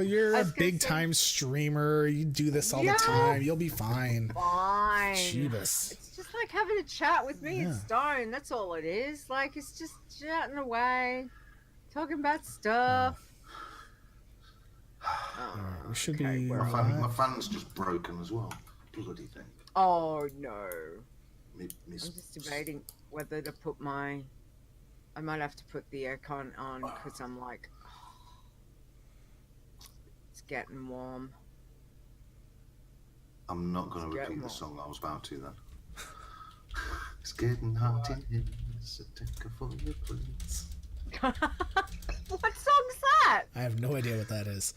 you're a big time streamer. You do this all the time. You'll be fine. Fine. Jeebus. It's just like having a chat with me and Stone. That's all it is. Like, it's just chatting away, talking about stuff. Alright, we should be. My fan's just broken as well. Bloody thing. Oh no. I'm just debating whether to put I might have to put the aircon on because I'm like, it's getting warm. I'm not going to repeat the song I was about to then. It's getting hot in here, so take a for your place. What song's that? I have no idea what that is.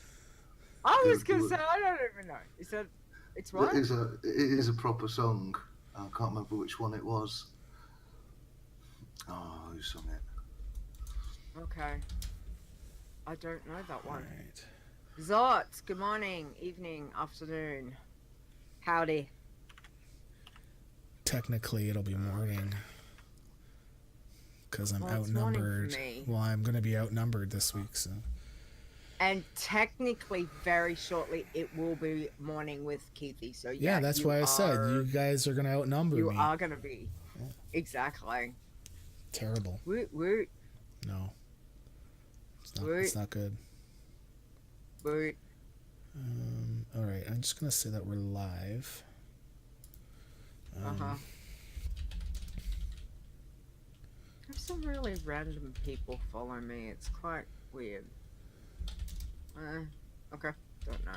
I was going to say, I don't even know. You said it's what? It is a proper song. I can't remember which one it was. Oh, who sung it? Okay. I don't know that one. Right. Zots, good morning, evening, afternoon. Howdy. Technically, it'll be morning. Because I'm outnumbered. Well, I'm going to be outnumbered this week, so. And technically, very shortly, it will be morning with Keithy. So yeah, that's why I said you guys are going to outnumber me. You are going to be. Yeah. Exactly. Terrible. Woot woot. No. It's not good. Woot. All right, I'm just going to say that we're live. I have some really random people follow me. It's quite weird. Okay, don't know.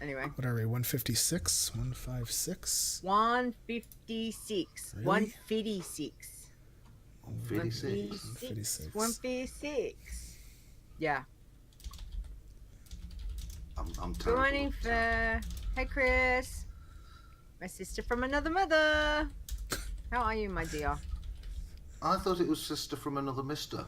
Anyway. What are we, 156? 156? 156. Really? 156. 156. 156. Yeah. I'm terrible. Good morning, Faire. Hey, Chris. My sister from another mother. How are you, my dear? I thought it was sister from another mister.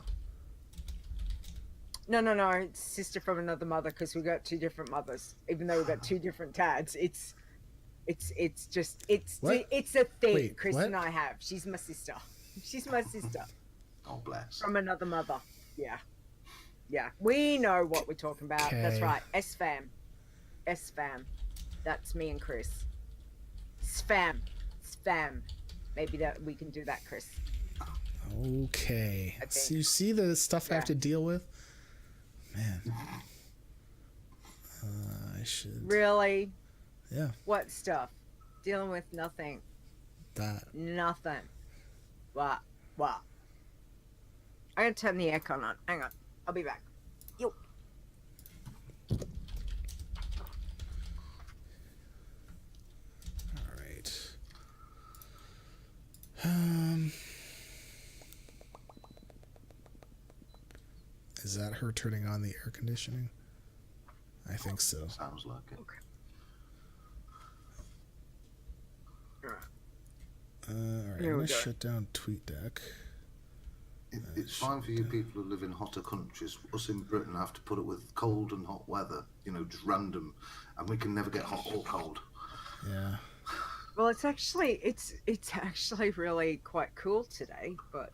No. It's sister from another mother because we got two different mothers. Even though we got two different dads, it's a thing. Wait, Chris what? and I have. She's my sister. She's my sister. Oh, bless. From another mother. Yeah. We know what we're talking about. Okay. That's right. S-fam. That's me and Chris. Spam. Maybe that we can do that, Chris. Okay. So you see the stuff I have to deal with? Man. I should... Really? Yeah. What stuff? Dealing with nothing. Nothing. What? I'm gonna turn the aircon on. Hang on. I'll be back. Yo. All right. Is that her turning on the air conditioning? I think so. Sounds like it. Okay. All right. I'm going to shut down TweetDeck. It's fine for you people who live in hotter countries. Us in Britain have to put up with cold and hot weather, just random, and we can never get hot or cold. Yeah. Well, it's actually really quite cool today, but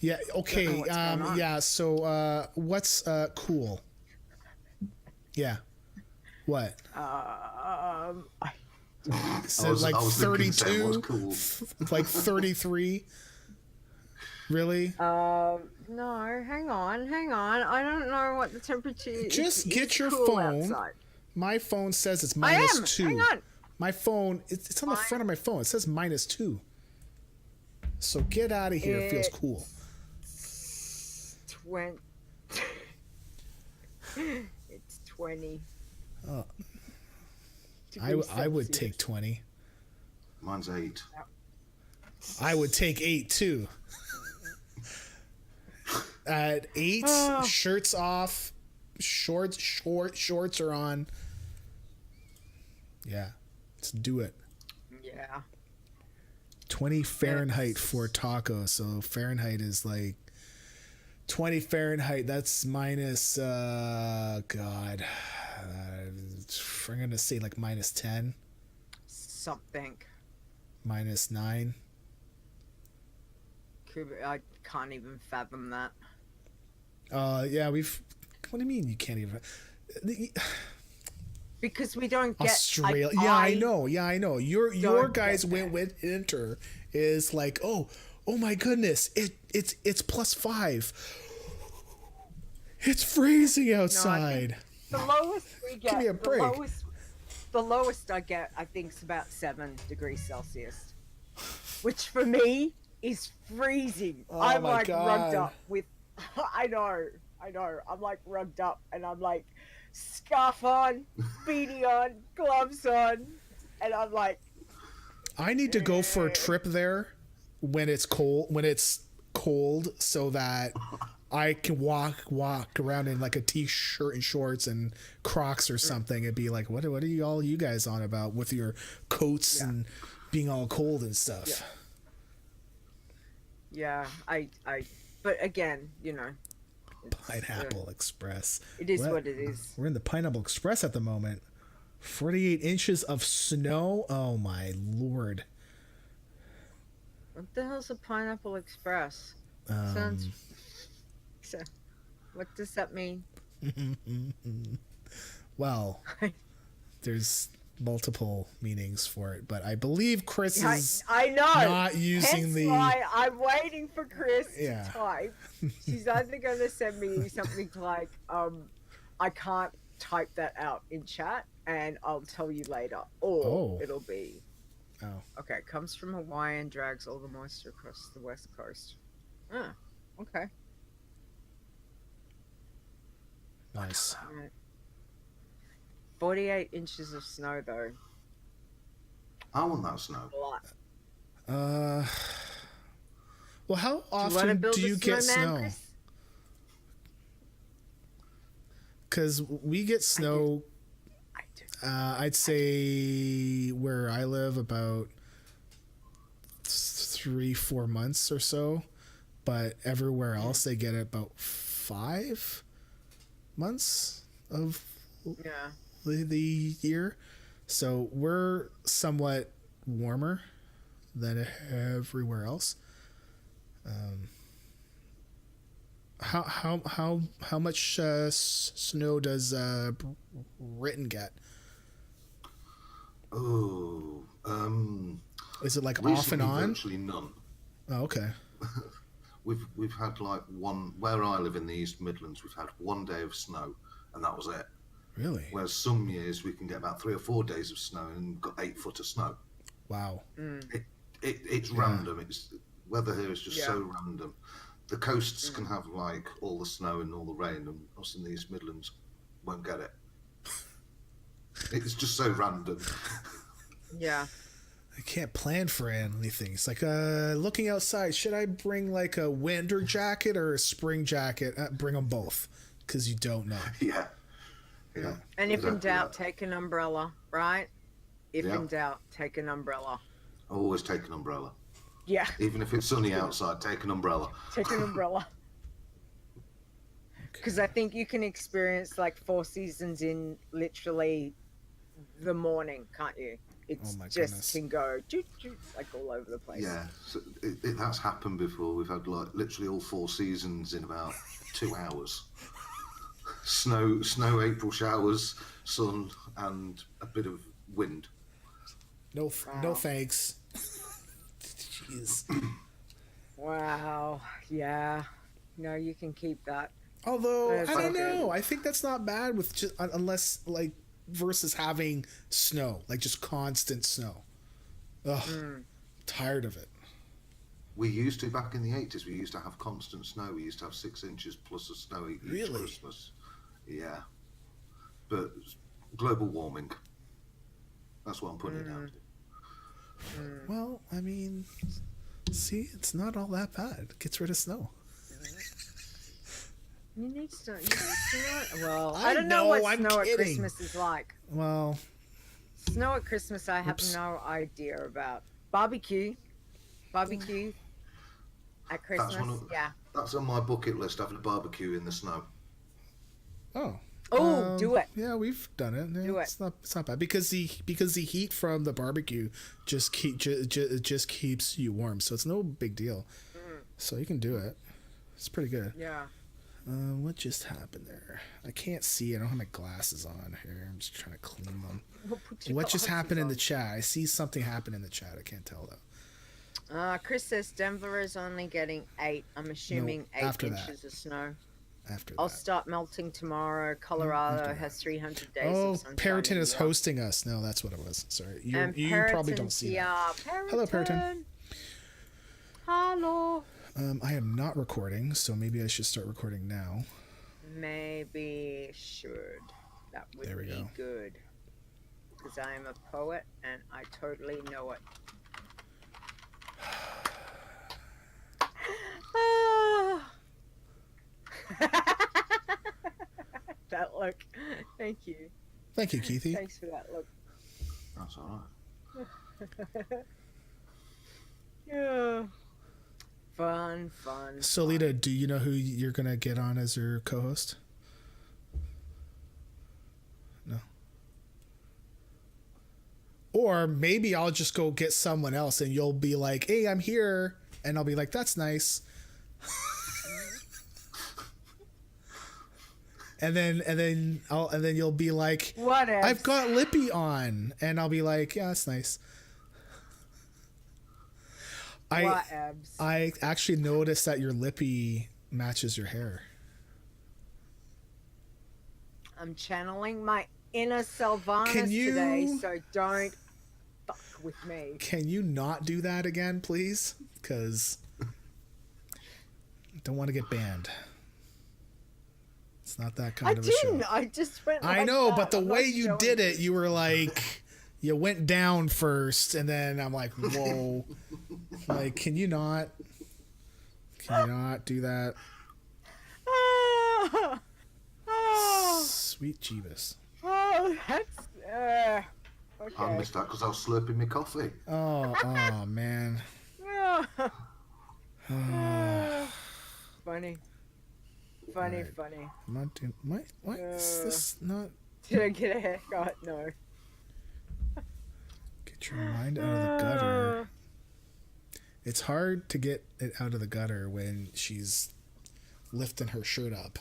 Yeah. Okay. Yeah. So, what's cool? Yeah. What? So like 32, cool. like 33. Really? No, hang on. I don't know what the temperature is. Just get your cool phone. Outside. My phone says it's -2. Hang on. My phone, it's on the front of my phone. It says -2. So get out of here. It feels cool. 20. It's 20. Oh. I would take 20. Mine's 8. I would take 8 too. At 8, shirts off, shorts are on. Yeah, let's do it. Yeah. 20 Fahrenheit for taco. So Fahrenheit is like 20 Fahrenheit. That's minus. God, I'm gonna say like -10. Something. -9. I can't even fathom that. Yeah, what do you mean you can't even? Because we don't get Australia. I know. Your guys' winter is like, oh my goodness, it's +5. It's freezing outside. No, the lowest we get. Give me a break. The lowest I get, I think, is about 7 degrees Celsius, which for me is freezing. Oh, I'm my like God. rugged up with. I know. I'm like rugged up, and I'm like scarf on, beanie on, gloves on, and I'm like. I need to go for a trip there when it's cold, so that I can walk around in like a t-shirt and shorts and Crocs or something and be like, what are you guys on about with your coats and being all cold and stuff? Yeah, but again, Pineapple Express. It is what it is. We're in the Pineapple Express at the moment. 48 inches of snow. Oh my Lord. What the hell's a Pineapple Express? What does that mean? Well, there's multiple meanings for it, but I believe Chris is not using Hence why I'm waiting for Chris to type. She's either going to send me something like, I can't type that out in chat, and I'll tell you later, or it'll be, okay, comes from Hawaii and drags all the moisture across the west coast. Okay. Nice. Right. 48 inches of snow, though. I want that snow. Well, how often do you get snow? Because we get snow. I do. I'd say where I live about 3-4 months or so, but everywhere else they get about 5 months of the year. So we're somewhat warmer than everywhere else. How much snow does Britain get? Is it like off and on? Virtually none. Oh, okay. We've had like one, where I live in the East Midlands, we've had 1 day of snow, and that was it. Really? Whereas some years we can get about 3 or 4 days of snow and got 8 foot of snow. Wow. It's random. It's weather here is just so random. The coasts can have like all the snow and all the rain, and us in the East Midlands won't get it. It's just so random. Yeah. I can't plan for anything. It's like looking outside. Should I bring like a winter jacket or a spring jacket? Bring them both, because you don't know. Yeah. And if in doubt, take an umbrella, right? If in doubt, take an umbrella. Always take an umbrella. Yeah. Even if it's sunny outside, take an umbrella. Take an umbrella. Because I think you can experience like 4 seasons in literally the morning, can't you? It's just can go like all over the place. Yeah, so that's happened before. We've had like literally all 4 seasons in about 2 hours. Snow, April showers, sun, and a bit of wind. No thanks. Jeez. Wow. Yeah. No, you can keep that. Although I don't know. I think that's not bad with just unless like versus having snow, like just constant snow. Ugh. Tired of it. We used to back in the 80s. We used to have constant snow. We used to have 6 inches plus of snow each Christmas. Yeah, but global warming. That's what I'm putting it down to. Well, I mean, see, it's not all that bad. It gets rid of snow. You need to. Well, I don't know what snow at Christmas is like. Well, snow at Christmas, I have no idea about. Barbecue at Christmas. That's on my bucket list. Having a barbecue in the snow. Do it. Yeah, we've done it. Yeah, do it. It's not bad because the heat from the barbecue just keeps you warm, so it's no big deal. So you can do it. It's pretty good. Yeah. What just happened there? I can't see. I don't have my glasses on here. I'm just trying to clean them. What just happened in the chat? I see something happen in the chat. I can't tell though. Chris says Denver is only getting 8. I'm assuming 8 inches of snow. I'll start melting tomorrow. Colorado has 300 days of sunshine. Perriton is hosting us. No, that's what it was. Sorry. You probably don't see that. Hello, Perriton. Hello. I am not recording, so maybe I should start recording now. Maybe should. That would be good. Because I am a poet and I totally know it. That look. Thank you. Thank you, Keithy. Thanks for that look. That's all right. Yeah. Fun. Solita, do you know who you're going to get on as your co-host? No. Or maybe I'll just go get someone else and you'll be like, hey, I'm here. And I'll be like, that's nice. and then you'll be like, what else? I've got Lippy on. And I'll be like, yeah, that's nice. I actually noticed that your lippy matches your hair. I'm channeling my inner Sylvanas today, so don't fuck with me. Can you not do that again, please? Because I don't want to get banned. It's not that kind of a show. I just went. I know, but the way you did it, you were like, you went down first, and then I'm like, whoa. Like, can you not do that? Sweet Jeebus. Oh, that's okay. I missed that because I was slurping my coffee. Oh man. Funny. I'm not doing. Why is this not? Did I get a haircut? No. Get your mind out of the gutter. It's hard to get it out of the gutter when she's lifting her shirt up.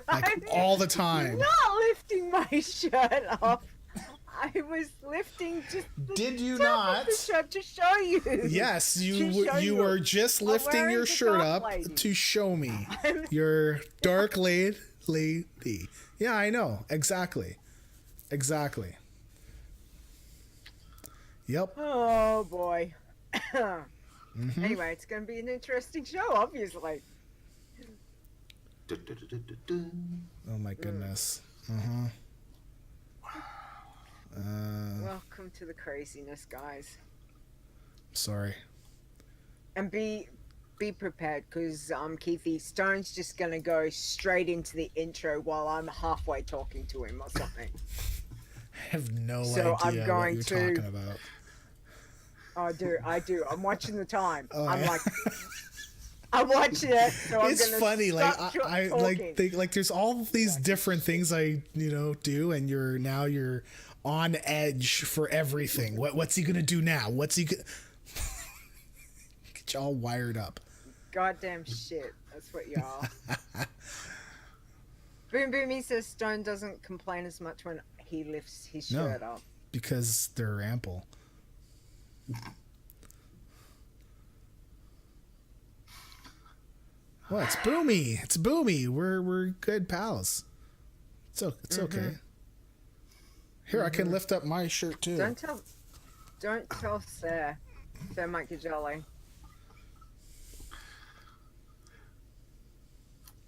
Like all the time. Not lifting my shirt up. I was lifting just the Did you top not? of the shirt to show you. Yes, you were just lifting your shirt up to show me your dark lady. Yeah, I know. Exactly. Yep. Oh boy. Anyway, it's going to be an interesting show, obviously. Oh my goodness. Welcome to the craziness, guys. Sorry. And be prepared, because Keithy Stone's just going to go straight into the intro while I'm halfway talking to him or something. I have no idea what you're talking about. I do. I'm watching the time. I'm watching it. So it's funny. Like I there's all these different things I do, and you're on edge for everything. What's he gonna do now? Get you all wired up. Goddamn shit. That's what you are. Boom he says Stone doesn't complain as much when he lifts his shirt up. Because they're ample. Well, it's Boomy. We're good pals. It's okay. Here, I can lift up my shirt too. Don't tell Sarah. Sarah might get jolly.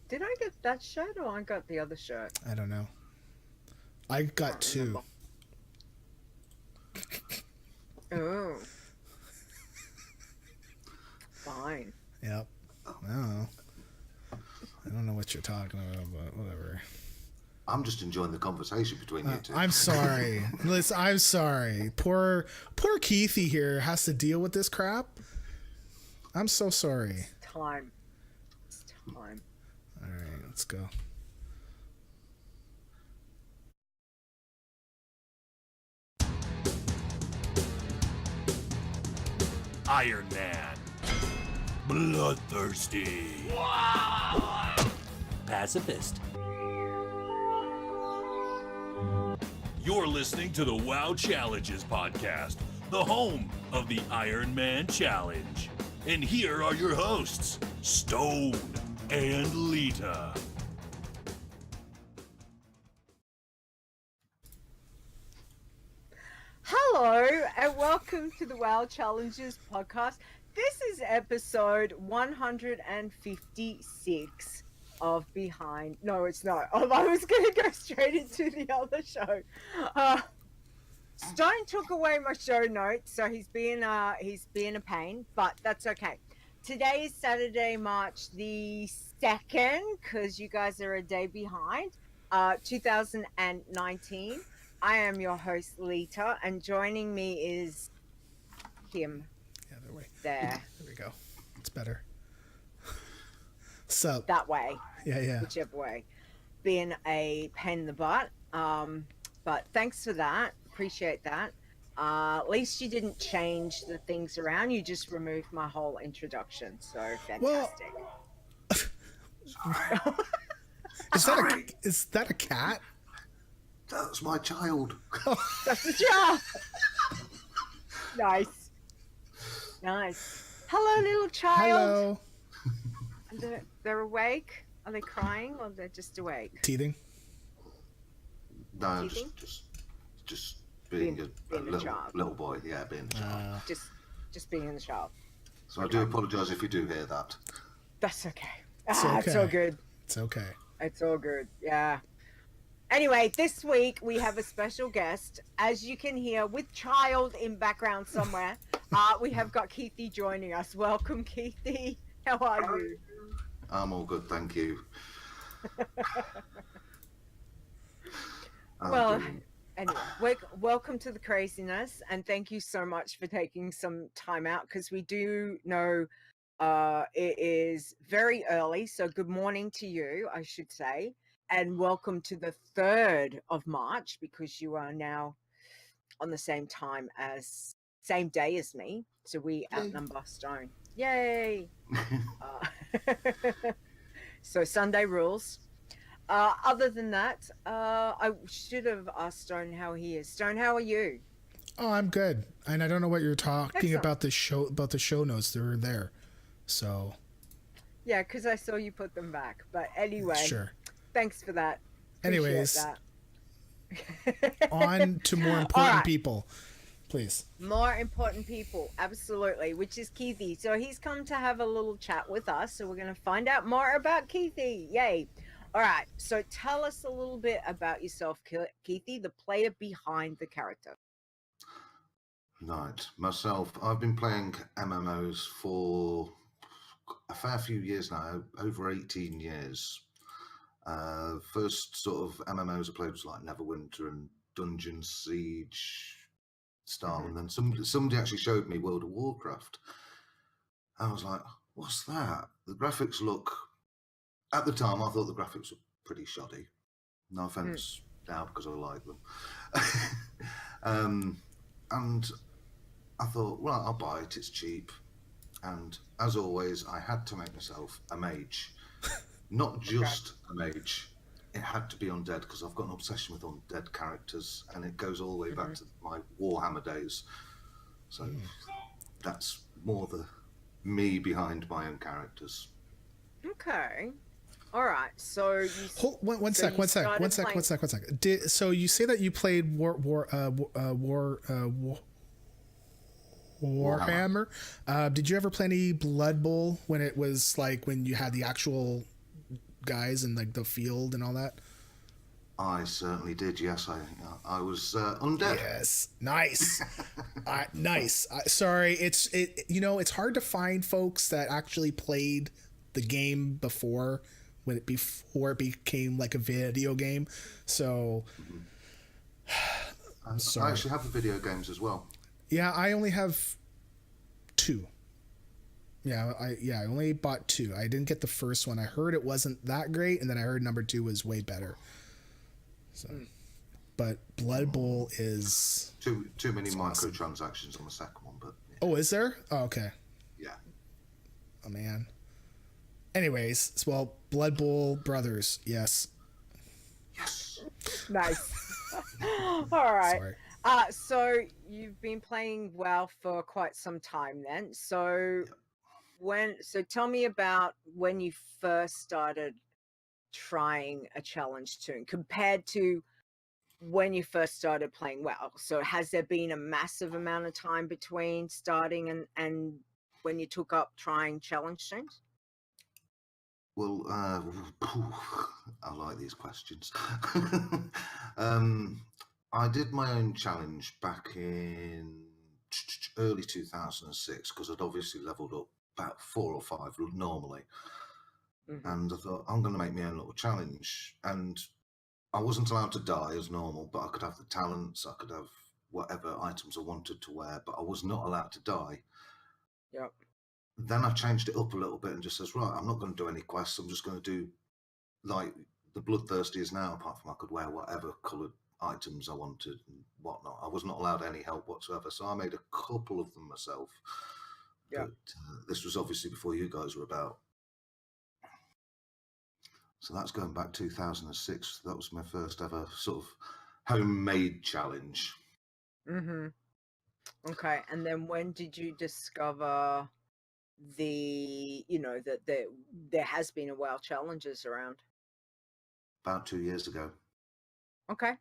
Did I get that shirt or I got the other shirt? I don't know. I got 2. Oh. Fine. Yep. I don't know what you're talking about, but whatever. I'm just enjoying the conversation between you two. I'm sorry. Listen, I'm sorry. Poor Keithy here has to deal with this crap. I'm so sorry. It's time. All right, let's go. Iron Man. Bloodthirsty. pacifist. You're listening to the WoW Challenges podcast, the home of the Iron Man Challenge. And here are your hosts, Stone and Lita. Hello, and welcome to the WoW Challenges podcast. This is episode 156 of Behind. No, it's not. I was going to go straight into the other show. Stone took away my show notes, so he's being a pain, but that's okay. Today is Saturday, March the 2nd, because you guys are a day behind. 2019. I am your host, Lita, and joining me is him. Yeah, that way. There. There we go. It's better. So that way. Yeah. Whichever way. Being a pain in the butt. But thanks for that. Appreciate that. At least you didn't change the things around. You just removed my whole introduction. So fantastic. Well, is that a cat? That's my child. That's the job. Nice. Hello, little child. Hello. They're awake. Are they crying or they're just awake? Teething. No, just being a little boy. Yeah, being a child. Just being in the shower. So I do apologise if you do hear that. That's okay. It's okay. It's all good. It's okay. It's all good. Yeah. Anyway, this week we have a special guest. As you can hear, with child in background somewhere, we have got Keithy joining us. Welcome, Keithy. How are you? I'm all good, thank you. Anyway, welcome to the craziness, and thank you so much for taking some time out, because we do know it is very early, so good morning to you, I should say, and welcome to the 3rd of March, because you are now on the same day as me, so we outnumber Stone. Yay! So Sunday rules. Other than that, I should have asked Stone how he is. Stone, how are you? Oh, I'm good. And I don't know what you're talking Excellent. about the show notes. They were there. So. Yeah, because I saw you put them back. But anyway. Sure. Thanks for that. Anyways. That. On to more important people. Please. More important people. Absolutely. Which is Keithy. So he's come to have a little chat with us. So we're going to find out more about Keithy. Yay. All right, so tell us a little bit about yourself, Keithy, the player behind the character. Right, myself, I've been playing MMOs for a fair few years now, over 18 years. First sort of MMOs I played was like Neverwinter and Dungeon Siege style, and then somebody actually showed me World of Warcraft. I was like, what's that? The graphics look... At the time, I thought the graphics were pretty shoddy. No offense now, because I like them. And I thought, well, I'll buy it. It's cheap. And as always, I had to make myself a mage. Not just a mage. It had to be undead, because I've got an obsession with undead characters, and it goes all the way back to my Warhammer days. So that's more the me behind my own characters. Okay. All right, so you... Hold, one sec. So you say that you played Warhammer. Did you ever play any Blood Bowl when it was like when you had the actual guys in like the field and all that? I certainly did. Yes, I was undead. Yes, nice, nice. Sorry, it's hard to find folks that actually played the game before it became like a video game. So I'm sorry. I actually have the video games as well. Yeah, I only have 2. Yeah, I only bought 2. I didn't get the first one. I heard it wasn't that great, and then I heard number 2 was way better. So, but Blood Bowl is too many microtransactions on the second one. But oh, is there? Oh, okay. Yeah. Oh man. Anyways, well, Blood Bowl Brothers, yes. Yes. Nice. All right. Sorry. So you've been playing WoW for quite some time then. So tell me about when you first started trying a challenge toon compared to when you first started playing WoW. So has there been a massive amount of time between starting and when you took up trying challenge toons? Well, I like these questions. I did my own challenge back in early 2006 because I'd obviously leveled up about 4 or 5 normally. Mm-hmm. And I thought, I'm going to make my own little challenge. And I wasn't allowed to die as normal, but I could have the talents, I could have whatever items I wanted to wear, but I was not allowed to die. Yep. Then I changed it up a little bit and just says, right, I'm not going to do any quests. I'm just going to do like the Bloodthirsty is now, apart from I could wear whatever coloured items I wanted and whatnot. I was not allowed any help whatsoever. So I made a couple of them myself. Yep. But this was obviously before you guys were about. So that's going back 2006. That was my first ever sort of homemade challenge. Mm-hmm. Okay. And then when did you discover that there has been a WoW challenges around? About 2 years ago. Okay.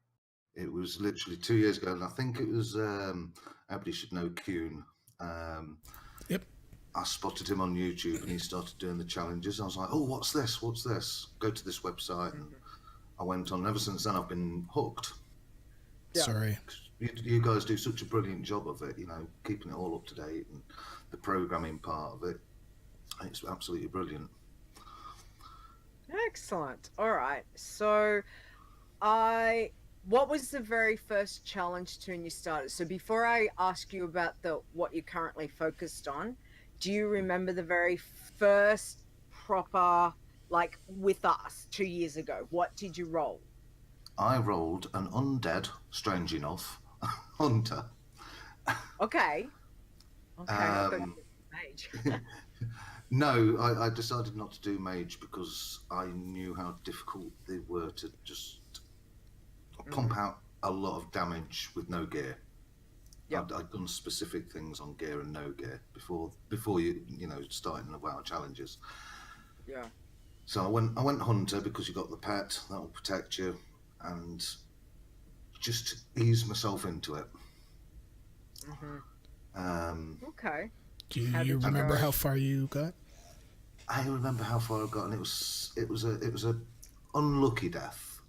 It was literally 2 years ago, and I think it was everybody should know Kuhn. Yep. I spotted him on YouTube and he started doing the challenges. I was like, oh, what's this? What's this? Go to this website. And I went on. And ever since then, I've been hooked. Yeah. Sorry. You guys do such a brilliant job of it, keeping it all up to date and the programming part of it. It's absolutely brilliant. Excellent. All right. So what was the very first challenge toon you started? So before I ask you about what you're currently focused on, do you remember the very first proper, like with us 2 years ago? What did you roll? I rolled an undead, strange enough, hunter. Okay. Mage. No, I decided not to do mage because I knew how difficult they were to just pump out a lot of damage with no gear. Yep. I'd done specific things on gear and no gear before you starting the WoW challenges. Yeah. So I went hunter because you got the pet that will protect you, and just to ease myself into it. Mm-hmm. Okay. Do you remember how far you got? I remember how far I got, and it was a unlucky death.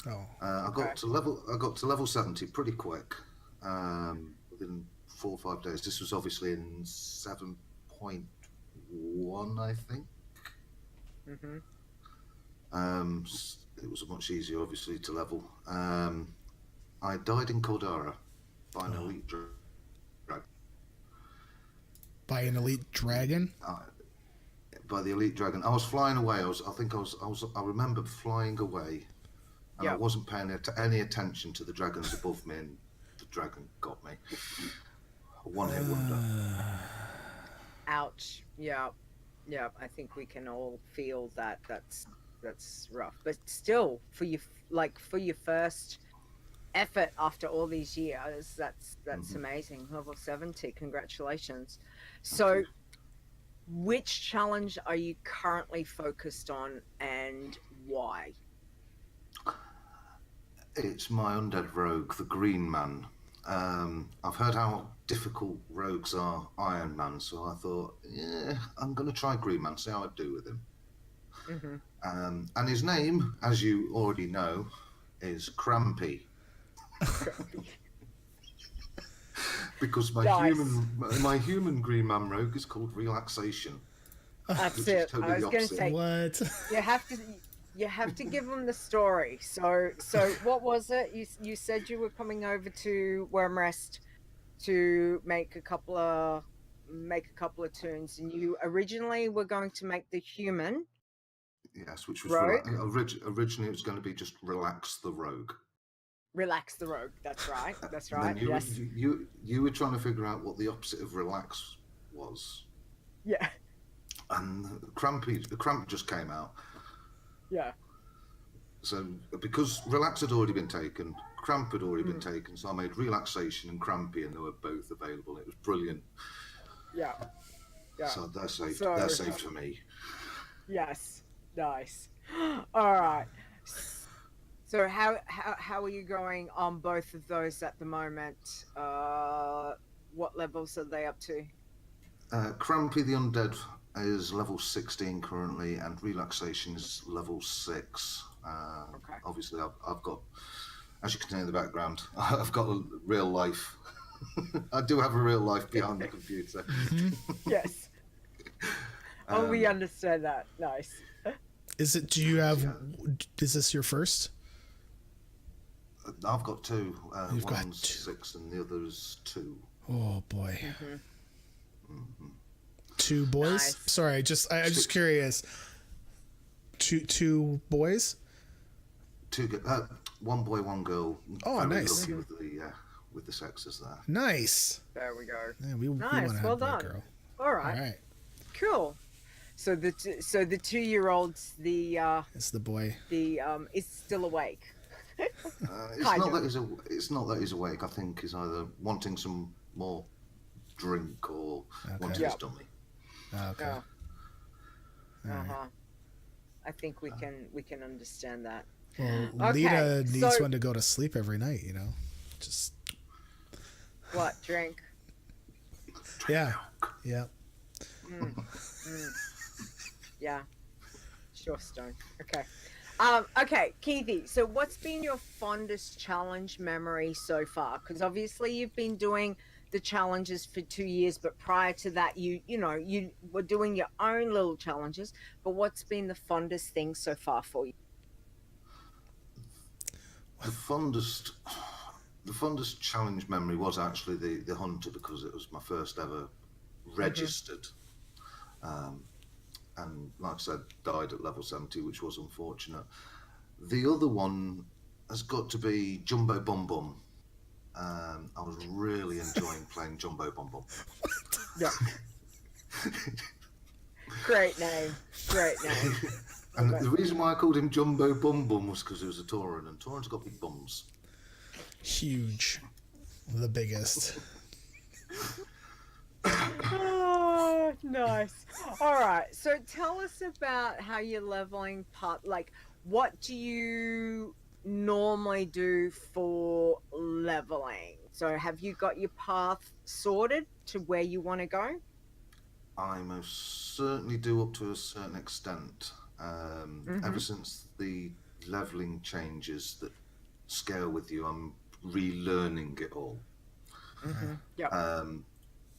Oh. I got to level 70 pretty quick, within 4 or 5 days. This was obviously in 7.1, I think. Mm-hmm. It was much easier, obviously, to level. I died in Caldara by an elite dragon. By an elite dragon? By the elite dragon. I was flying away. I remember flying away, and I wasn't paying any attention to the dragons above me, and the dragon got me. A one-hit wonder. Ouch. Yeah. I think we can all feel that. That's rough, but still, for your first effort after all these years, that's amazing. Level 70, congratulations. So which challenge are you currently focused on and why? It's my undead rogue, the Green Man. I've heard how difficult rogues are Iron Man, so I thought, I'm going to try Green Man, see how I do with him. Mm-hmm. And his name, as you already know, is Crampy. Because my human Green Man rogue is called Relaxation. That's it. Totally I was going to say, what? You have to give them the story. So what was it? You said you were coming over to Wormrest to make a couple of toons, and you originally were going to make the human. Yes, which was originally it was going to be just Relax the Rogue. Relax the Rogue. That's right. That's And right. then Yes. You were trying to figure out what the opposite of relax was. Yeah. And Crampy just came out. Yeah. So because Relax had already been taken, Cramp had already been taken, so I made Relaxation and Crampy, and they were both available. It was brilliant. Yeah. Yeah. So they're saved. So- They're saved for me. Yes. Nice. All right. So how are you going on both of those at the moment? What levels are they up to? Crampy the Undead is level 16 currently, and Relaxation is level 6. Okay. Obviously, I've got, as you can see in the background, I've got a real life. I do have a real life behind the computer. Yes. We understand that. Nice. Is this your first? I've got 2. You've got one's 2. 6 and the other's 2. Oh boy. 2 boys? Nice. Sorry, I'm just curious. Two boys? 2, one boy, one girl. Oh, Very nice. lucky with the sexes there. Nice. There we go. Yeah, we Nice. want to Well have that done. girl. All right. All right. Cool. So the 2-year-olds, It's the boy. is still awake. It's Kind not of. that it's not that he's awake. I think he's either wanting some more drink or wanting Yeah. his dummy. Okay. Oh. All right. I think we can understand that. Well, Okay, Lita needs so- one to go to sleep every night, you know? Just, What drink? yeah. Yeah. Yeah. Sure, Stone. Okay. Okay, Keithy. So, what's been your fondest challenge memory so far? Because obviously you've been doing the challenges for 2 years, but prior to that, you were doing your own little challenges. But what's been the fondest thing so far for you? The fondest challenge memory was actually the hunter, because it was my first ever registered. And like I said, died at level 70, which was unfortunate. The other one has got to be Jumbo BumBum. I was really enjoying playing Jumbo BumBum. Yeah. Great name. Great name. And Okay. the reason why I called him Jumbo BumBum was because he was a Tauren, and Taurens got big bums. Huge. The biggest. Oh, nice. All right. So tell us about how you're leveling like what do you normally do for leveling? So have you got your path sorted to where you want to go? I most certainly do, up to a certain extent. Ever since the leveling changes that scale with you, I'm relearning it all. Yeah.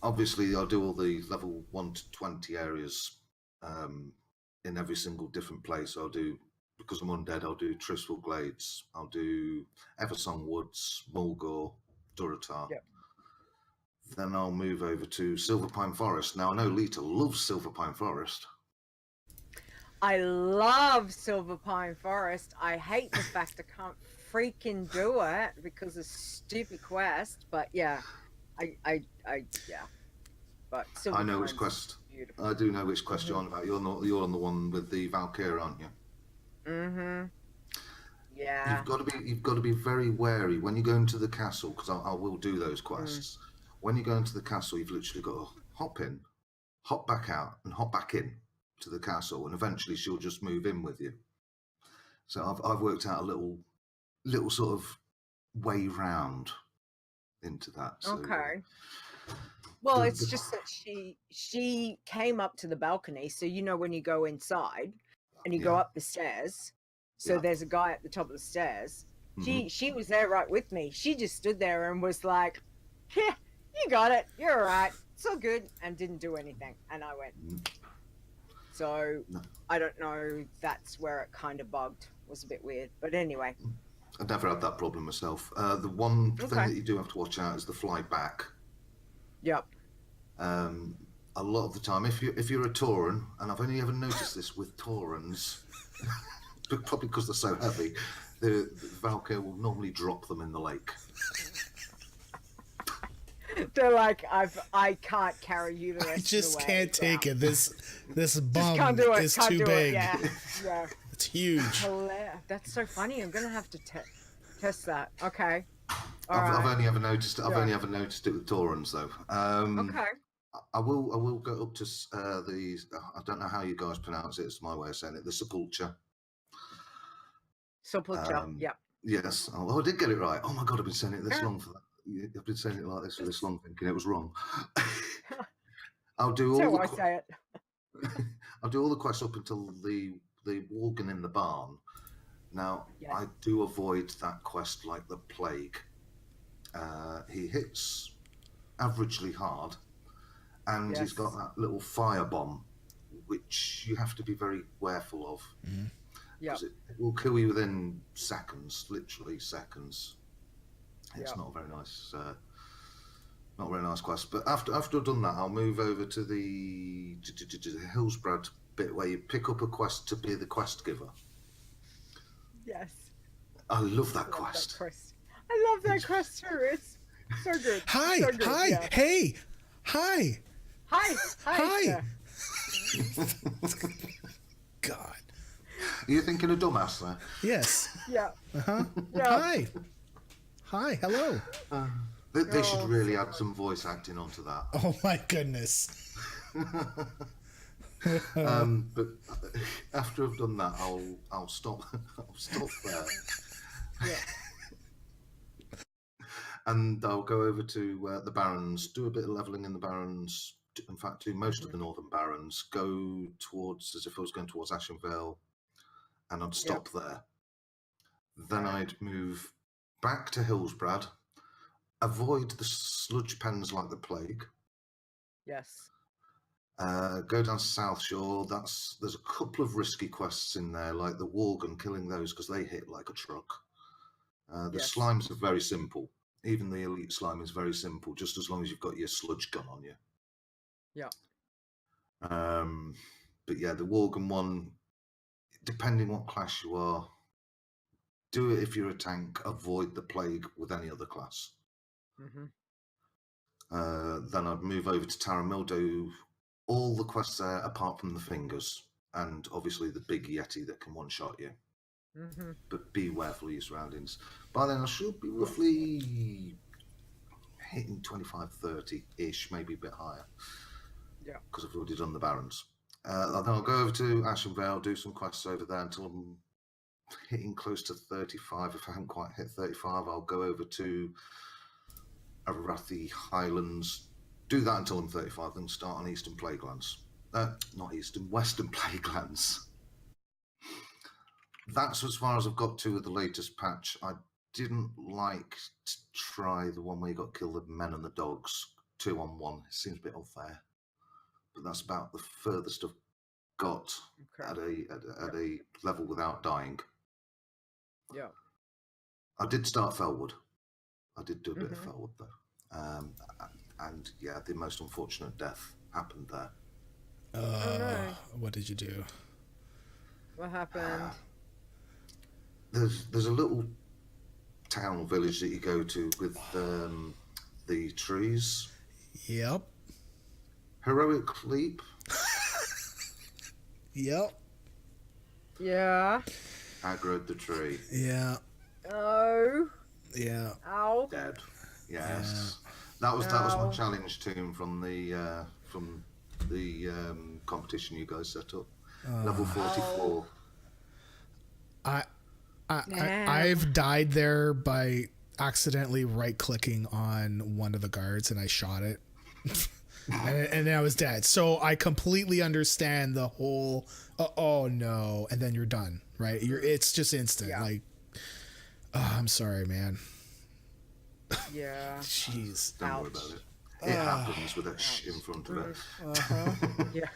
Obviously, I'll do all the level 1 to 20 areas in every single different place. I'll do, because I'm undead, I'll do Tristful Glades, I'll do Eversong Woods, Mulgore, Durotar. Yep. Then I'll move over to Silverpine Forest. Now, I know Lita loves Silverpine Forest. I love Silverpine Forest. I hate the fact I can't freaking do it because of stupid quest. But yeah, yeah. But I know which Silverpine's quest. beautiful. I do know which quest you're on about. You're on the one with the Valkyrie, aren't you? Yeah. You've got to be very wary when you go into the castle, because I will do those quests. When you go into the castle, you've literally got to hop in, hop back out, and hop back in to the castle, and eventually she'll just move in with you. So I've worked out a little sort of way round into that. So, Okay. Well, it's just that she came up to the balcony, so when you go inside and you go Yeah. up the stairs, so Yeah. there's a guy at the top of the stairs. She was there right with me. She just stood there and was like, "Yeah, you got it. You're all right. It's all good," and didn't do anything. And I went. So No. I don't know. That's where it kind of bugged. Was a bit weird, but anyway. I've never had that problem myself. The one thing Okay. that you do have to watch out is the fly back. Yep. A lot of the time, if you're a Tauren, and I've only ever noticed this with Taurens, but probably because they're so heavy, the Valkyrie will normally drop them in the lake. They're like, I can't carry you the rest I of just the way. can't take it. This Just bum can't do it. is Can't too do big. It. Yeah. Yeah. It's huge. That's so funny. I'm gonna have to test that. Okay. I've only ever noticed. I've only ever noticed it with Taurens though. Okay. I will go up to the. I don't know how you guys pronounce it. It's my way of saying it. The sepulture. Sepulture. Yeah. Yes. Oh, I did get it right. Oh my god, I've been saying it this long for that. I've been saying it like this for this long, thinking it was wrong. I'll do all. That's how I say it. I'll do all the quests up until the Worgen in the barn. Now I do avoid that quest like the plague. He hits averagely hard, and he's got that little fire bomb, which you have to be very careful of. Because it will kill you within seconds, literally seconds. It's not a very nice, not a very nice quest. But after I've done that, I'll move over to the Hillsbrad bit where you pick up a quest to be the quest giver. Yes. I love that quest. I love that quest too. It's so good. Hi, so good. hi, hey, hi. Hi. God. Are you thinking of dumbass there? Yes. Yeah. Yeah. Hi, hello. They should really add some voice acting onto that. Oh my goodness. But after I've done that, I'll stop. I'll stop there. Yeah. And I'll go over to the Barrens, do a bit of leveling in the Barrens. In fact, do most of the Northern Barrens. Go towards, as if I was going towards Ashenvale, and I'd stop there. Then I'd move back to Hillsbrad, avoid the sludge pens like the plague. Yes. Go down to South Shore. There's a couple of risky quests in there, like the Worgen, killing those because they hit like a truck. The slimes are very simple. Even the elite slime is very simple, just as long as you've got your sludge gun on you. Yeah. But yeah, the Worgen one, depending what class you are, do it if you're a tank. Avoid the plague with any other class. Then I'd move over to Taramil, do all the quests there apart from the fingers, and obviously the big Yeti that can one-shot you. But be careful of your surroundings. By then I should be roughly hitting 25, 30-ish, maybe a bit higher. Yeah. Because I've already done the Barrens. Then I'll go over to Ashenvale, do some quests over there until I'm hitting close to 35. If I haven't quite hit 35, I'll go over to Arathi Highlands, do that until I'm 35, then start on Eastern Plaguelands. Not Eastern, Western Plaguelands. That's as far as I've got to with the latest patch. I didn't like to try the one where you got to kill the men and the dogs 2-on-1. It seems a bit unfair, but that's about the furthest I've got at a level without dying. Yeah. I did start Felwood. I did do a bit of Felwood though, and yeah, the most unfortunate death happened there. What did you do? What happened? There's a little town village that you go to with the trees. Yep. Heroic leap. Yep. Yeah. Aggroed the tree. Yeah. Oh. Yeah. Ow. Dead. Yes. That was my challenge to him from the competition you guys set up. Level 44. I've died there by accidentally right-clicking on one of the guards and I shot it. and I was dead. So I completely understand the whole oh no, and then you're done, right? It's just instant. Yeah. Like I'm sorry, man. Yeah. Jeez. Don't worry about it. It happens with that shit in front of it. Yeah.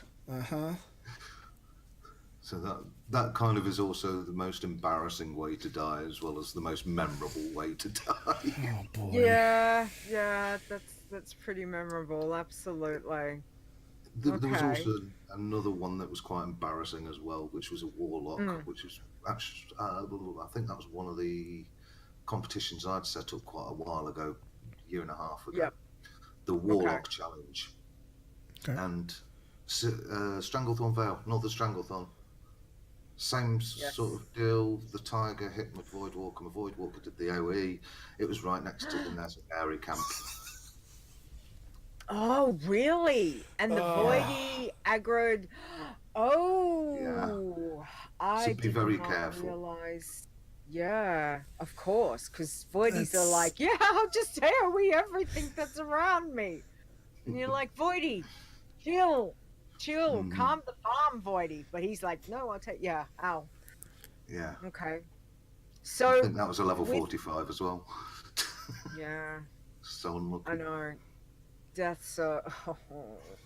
So that kind of is also the most embarrassing way to die, as well as the most memorable way to die. Oh boy. Yeah, that's pretty memorable. Absolutely. There was also another one that was quite embarrassing as well, which was a warlock, which was actually I think that was one of the competitions I'd set up quite a while ago, a year and a half ago. Yep. the Warlock challenge, and Stranglethorn Vale, Northern Stranglethorn. Same sort of deal. The Tiger hit my Voidwalker. My Voidwalker did the AoE. It was right next to the Nezari camp. Oh, really? And the Voidy aggroed. Oh, I So be did very not careful. realize. Yeah, of course, because Voidies are like, yeah, I'll just AoE everything that's around me. And you're like, Voidy, chill, calm the farm, Voidy. But he's like, no, I'll take, ow. Yeah. Okay. So. I think that was a level 45 as well. Yeah. So unlucky. I know. Deaths are,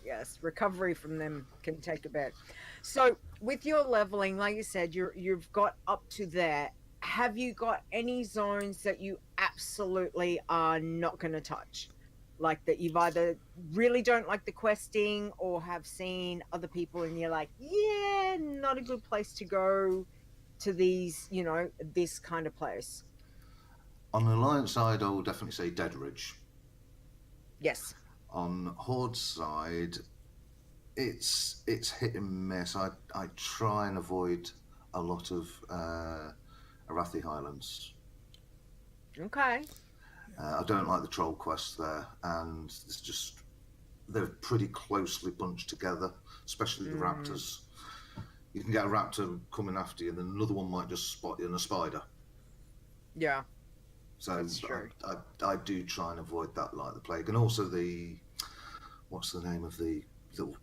yes, recovery from them can take a bit. So with your leveling, like you said, you've got up to there. Have you got any zones that you absolutely are not going to touch? Like that you've either really don't like the questing or have seen other people and you're like, yeah, not a good place to go to these, this kind of place. On the Alliance side, I will definitely say Dead Ridge. Yes. On Horde side, it's hit and miss. I try and avoid a lot of Arathi Highlands. Okay. I don't like the troll quests there, and they're pretty closely bunched together, especially the raptors. You can get a raptor coming after you, and then another one might just spot you in a spider. Yeah. So I do try and avoid that like the plague. And also what's the name of the little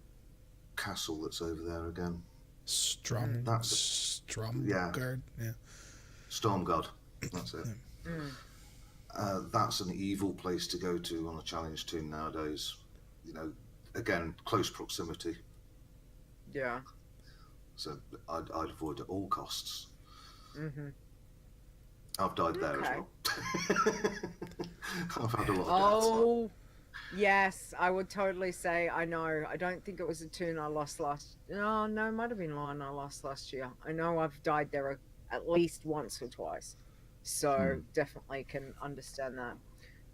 castle that's over there again? Stromgard. Yeah. Stormguard. That's it. That's an evil place to go to on a challenge team nowadays. Again, close proximity. Yeah. So I'd avoid at all costs. I've died there as well. I've had a lot of deaths. Yes, I would totally say I know. I don't think it was a tune I lost no, it might have been one I lost last year. I know I've died there at least once or twice. So definitely can understand that.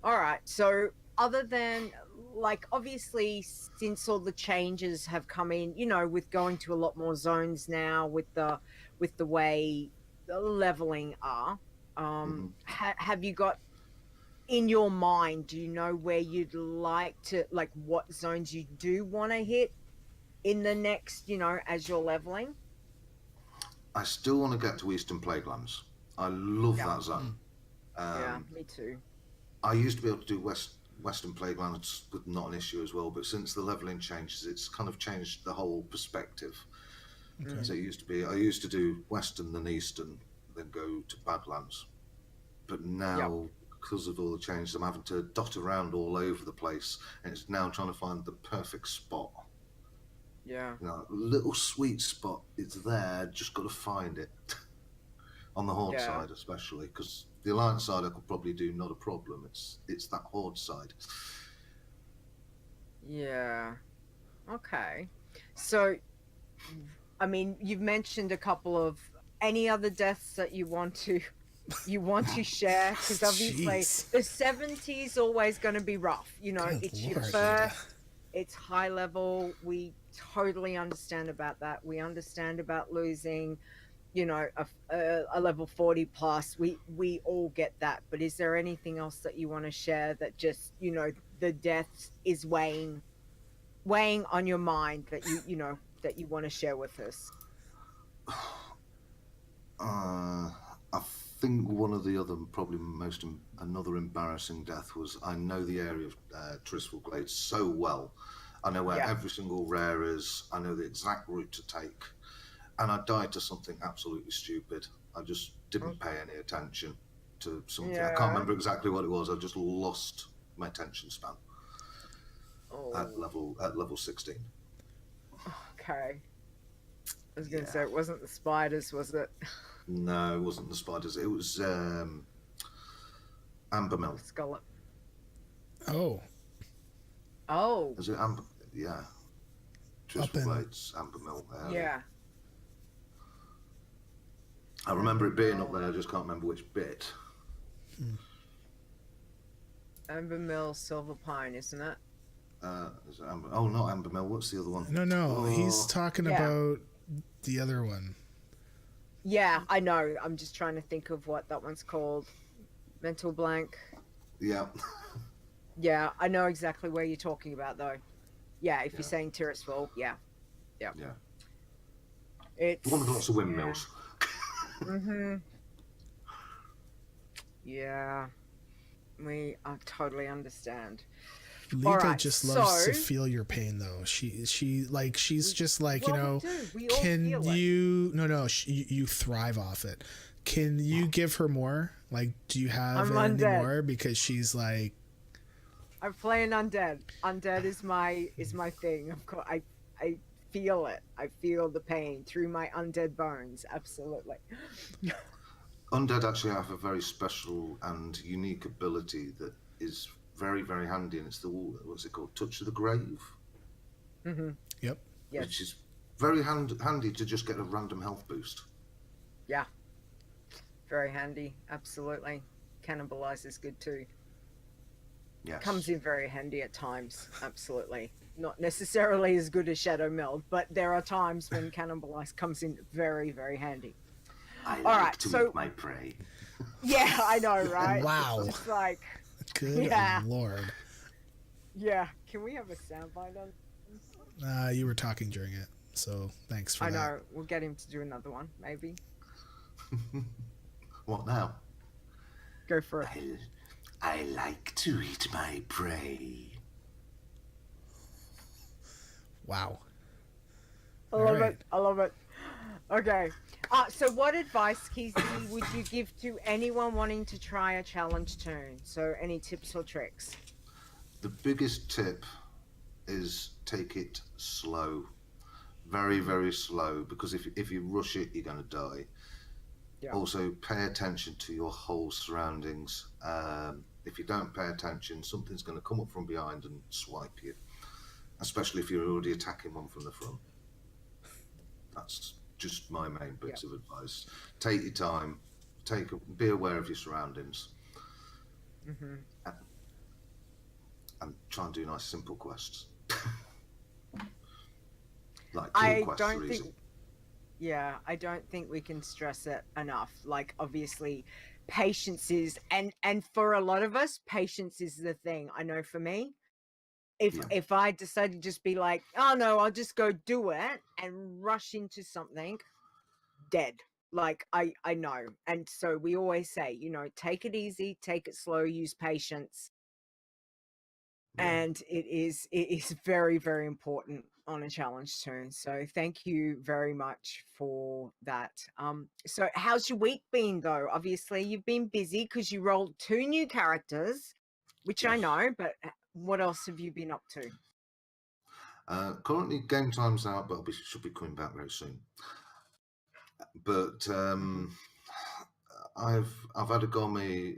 All right. So other than, like, obviously since all the changes have come in, with going to a lot more zones now with the way the leveling are, have you got in your mind, do you know where you'd like to, like, what zones you do want to hit in the next, as you're leveling? I still want to get to Eastern Plaguelands. I love that zone. Yeah, me too. I used to be able to do Western Plaguelands with not an issue as well, but since the leveling changes, it's kind of changed the whole perspective. Okay. So I used to do Western, then Eastern, then go to Badlands. But now, because of all the changes, I'm having to dot around all over the place, and it's now trying to find the perfect spot. Yeah. Little sweet spot. It's there, just got to find it. On the Horde side, especially, because the Alliance side I could probably do not a problem. It's that Horde side. Yeah. Okay. So, I mean, you've mentioned a couple of any other deaths that you want to share, because obviously the 70s always going to be rough. It's your first. It's high level. We totally understand about that. We understand about losing, a level 40 plus. We all get that. But is there anything else that you want to share that just, the death is weighing on your mind that that you want to share with us? I think one of the other, probably another embarrassing death was, I know the area of Trisful Glades so well. I know where every single rare is. I know the exact route to take. And I died to something absolutely stupid. I just didn't pay any attention to something. I can't remember exactly what it was. I just lost my attention span at level 16. Okay. I was going to say, it wasn't the spiders, was it? No, it wasn't the spiders. It was Ambermill. Scallop. Oh. Is it Amber? Yeah. Trisful Glades, Ambermill. Yeah. I remember it being up there. I just can't remember which bit. Ambermill, Silver Pine, isn't it? Oh, not Amber Mill. What's the other one? No, he's talking about the other one. Yeah, I know. I'm just trying to think of what that one's called. Mental blank. Yeah. Yeah, I know exactly where you're talking about, though. Yeah, if you're saying Tirisfal, yeah. It's one with lots of windmills. Yeah, I totally understand. Lika just loves to feel your pain, though. She's just like, can you? No, you thrive off it. Can you give her more? Like, do you have any more? Because she's like, I'm playing undead. Undead is my thing. Of course, I feel it. I feel the pain through my undead bones. Absolutely. Undead actually have a very special and unique ability that is very, very handy, and it's what's it called? Touch of the Grave. Mm-hmm. Yep. Yes. Which is very handy to just get a random health boost. Yeah. Very handy. Absolutely. Cannibalize is good too. Yes. Comes in very handy at times. Absolutely. Not necessarily as good as Shadow Meld, but there are times when Cannibalize comes in very, very handy. I like to eat my prey. Yeah, I know, right? Wow. It's just like... Good Lord. Yeah. Can we have a soundbite on? You were talking during it, so thanks for that. I know. We'll get him to do another one, maybe. What now? Go for it. I like to eat my prey. Wow. I love it. Okay. So what advice, Keithy, would you give to anyone wanting to try a challenge tune? So any tips or tricks? The biggest tip is take it slow. Very, very slow, because if you rush it, you're going to die. Yeah. Also, pay attention to your whole surroundings. If you don't pay attention, something's going to come up from behind and swipe you, especially if you're already attacking one from the front. That's just my main bits of advice. Take your time. Be aware of your surroundings. Mm-hmm. And try and do nice, simple quests. Like I don't think we can stress it enough. Like, obviously, patience is, and for a lot of us, patience is the thing. I know for me, if I decide to just be like, oh no, I'll just go do it and rush into something, dead. Like, I know. And so we always say, take it easy, take it slow, use patience. And it is very, very important on a challenge tune. So thank you very much for that. So how's your week been, though? Obviously, you've been busy because you rolled 2 new characters, which I know, but what else have you been up to? Currently, game time's out, but should be coming back very soon. But I've had a go on me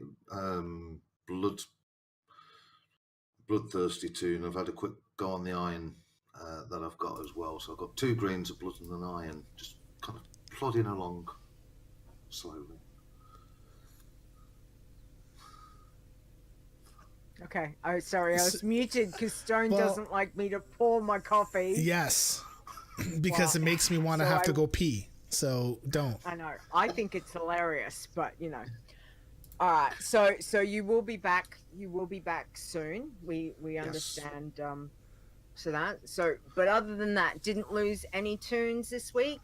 bloodthirsty tune. I've had a quick go on the iron that I've got as well. So I've got 2 greens of blood and an iron, just kind of plodding along slowly. Okay. Oh, sorry, I was muted because Stone doesn't like me to pour my coffee. Yes, because it makes me want to have to go pee. So don't. I know. I think it's hilarious, but All right. So you will be back. You will be back soon. We understand. But other than that, didn't lose any tunes this week.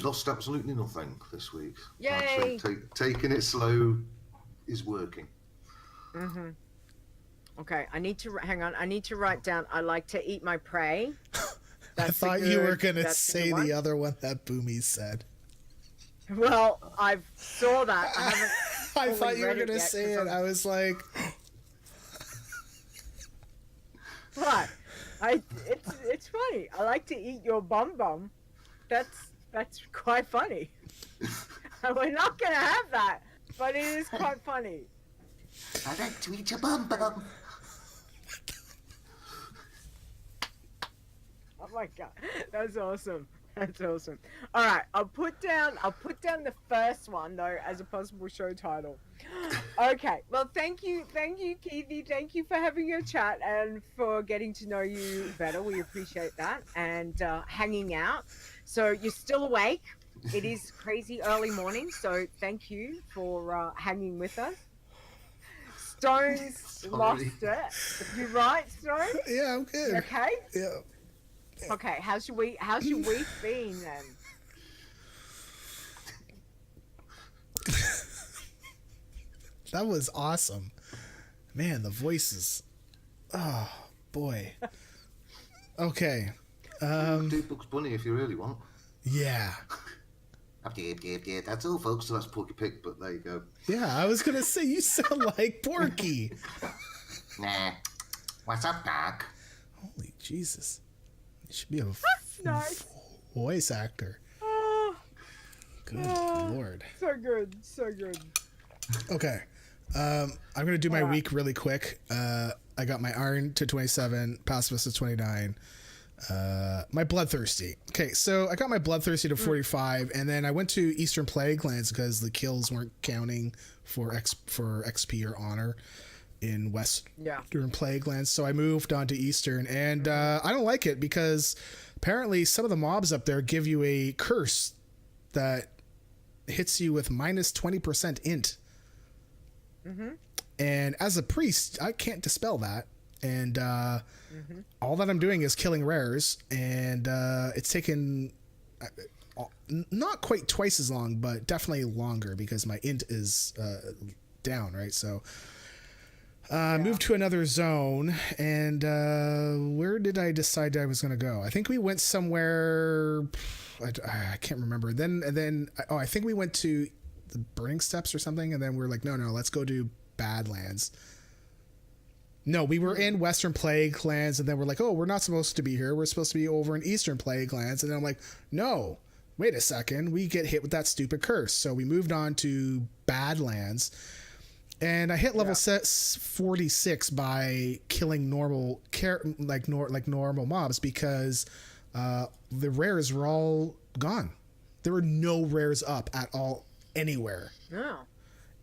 Lost absolutely nothing this week. Yay! Actually, taking it slow is working. Mm-hmm. Okay, I need to hang on. I need to write down. I like to eat my prey. I thought you were gonna say the other one that Boomy said. Well, I saw that. I haven't. I thought you were gonna say it. I was like, what? It's funny. I like to eat your BumBum. That's quite funny. We're not gonna have that, but it is quite funny. I like to eat your BumBum. Oh my god, that's awesome. That's awesome. All right, I'll put down the first one though as a possible show title. Okay. Well, thank you, Keithy. Thank you for having your chat and for getting to know you better. We appreciate that, and hanging out. So you're still awake. It is crazy early morning, so thank you for hanging with us. Stone's lost it. You right, Stone? Yeah, I'm good. You okay? Yeah. Okay, how's your week been then? That was awesome. Man, the voices. Oh, boy. Okay. Do Bugs Bunny if you really want. Yeah. Yeah, that's all, folks. So that's Porky Pig, but there you go. Yeah, I was going to say, you sound like Porky. Nah. What's up, Doc? Holy Jesus. You should be a Nice. voice actor. Oh, Good Lord. so good, so good. Okay. I'm going to do my week really quick. I got my Iron to 27, Pacifist to 29. My Bloodthirsty. Okay, so I got my Bloodthirsty to 45, and then I went to Eastern Plaguelands because the kills weren't counting for XP or honor in Western Plaguelands. So I moved on to Eastern, and I don't like it because apparently some of the mobs up there give you a curse that hits you with minus 20% int. And as a priest, I can't dispel that. And all that I'm doing is killing rares, and it's taken not quite twice as long, but definitely longer because my int is down, right? So moved to another zone, and where did I decide I was going to go? I think we went somewhere. I can't remember. I think we went to the Burning Steps or something, and then we're like, no, let's go to Badlands. No, we were in Western Plaguelands, and then we're like, oh, we're not supposed to be here. We're supposed to be over in Eastern Plaguelands. And then I'm like, no, wait a second. We get hit with that stupid curse. So we moved on to Badlands, and I hit level 46 by killing normal mobs because the rares were all gone. There were no rares up at all anywhere. No.